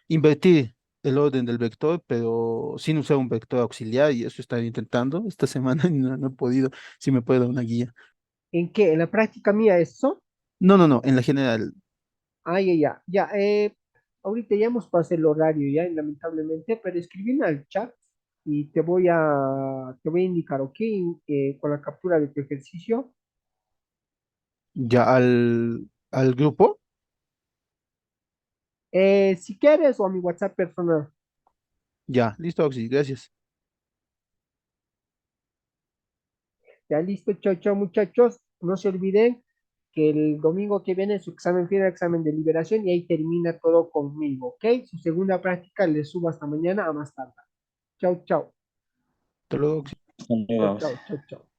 S3: invertir el orden del vector, pero sin usar un vector auxiliar y eso estoy intentando esta semana y no he podido. Si me puede dar una guía.
S1: ¿En qué? ¿En la práctica mía eso?
S3: No, no, no, en la general.
S1: Ah, ya, ya, ya. Ahorita ya hemos pasado el horario, ya, lamentablemente, pero escribime al chat y te voy a indicar, ¿ok? Con la captura de tu ejercicio.
S3: Ya al grupo.
S1: Si quieres, o a mi WhatsApp personal.
S3: Ya, listo, Oxy, gracias.
S1: Ya listo, chao, chao, muchachos. No se olviden que el domingo que viene es su examen final, examen de liberación, y ahí termina todo conmigo, ¿ok? Su segunda práctica le subo hasta mañana a más tarde. Chao, chao.
S2: Hasta luego.
S1: Chao, chao, chao, chao.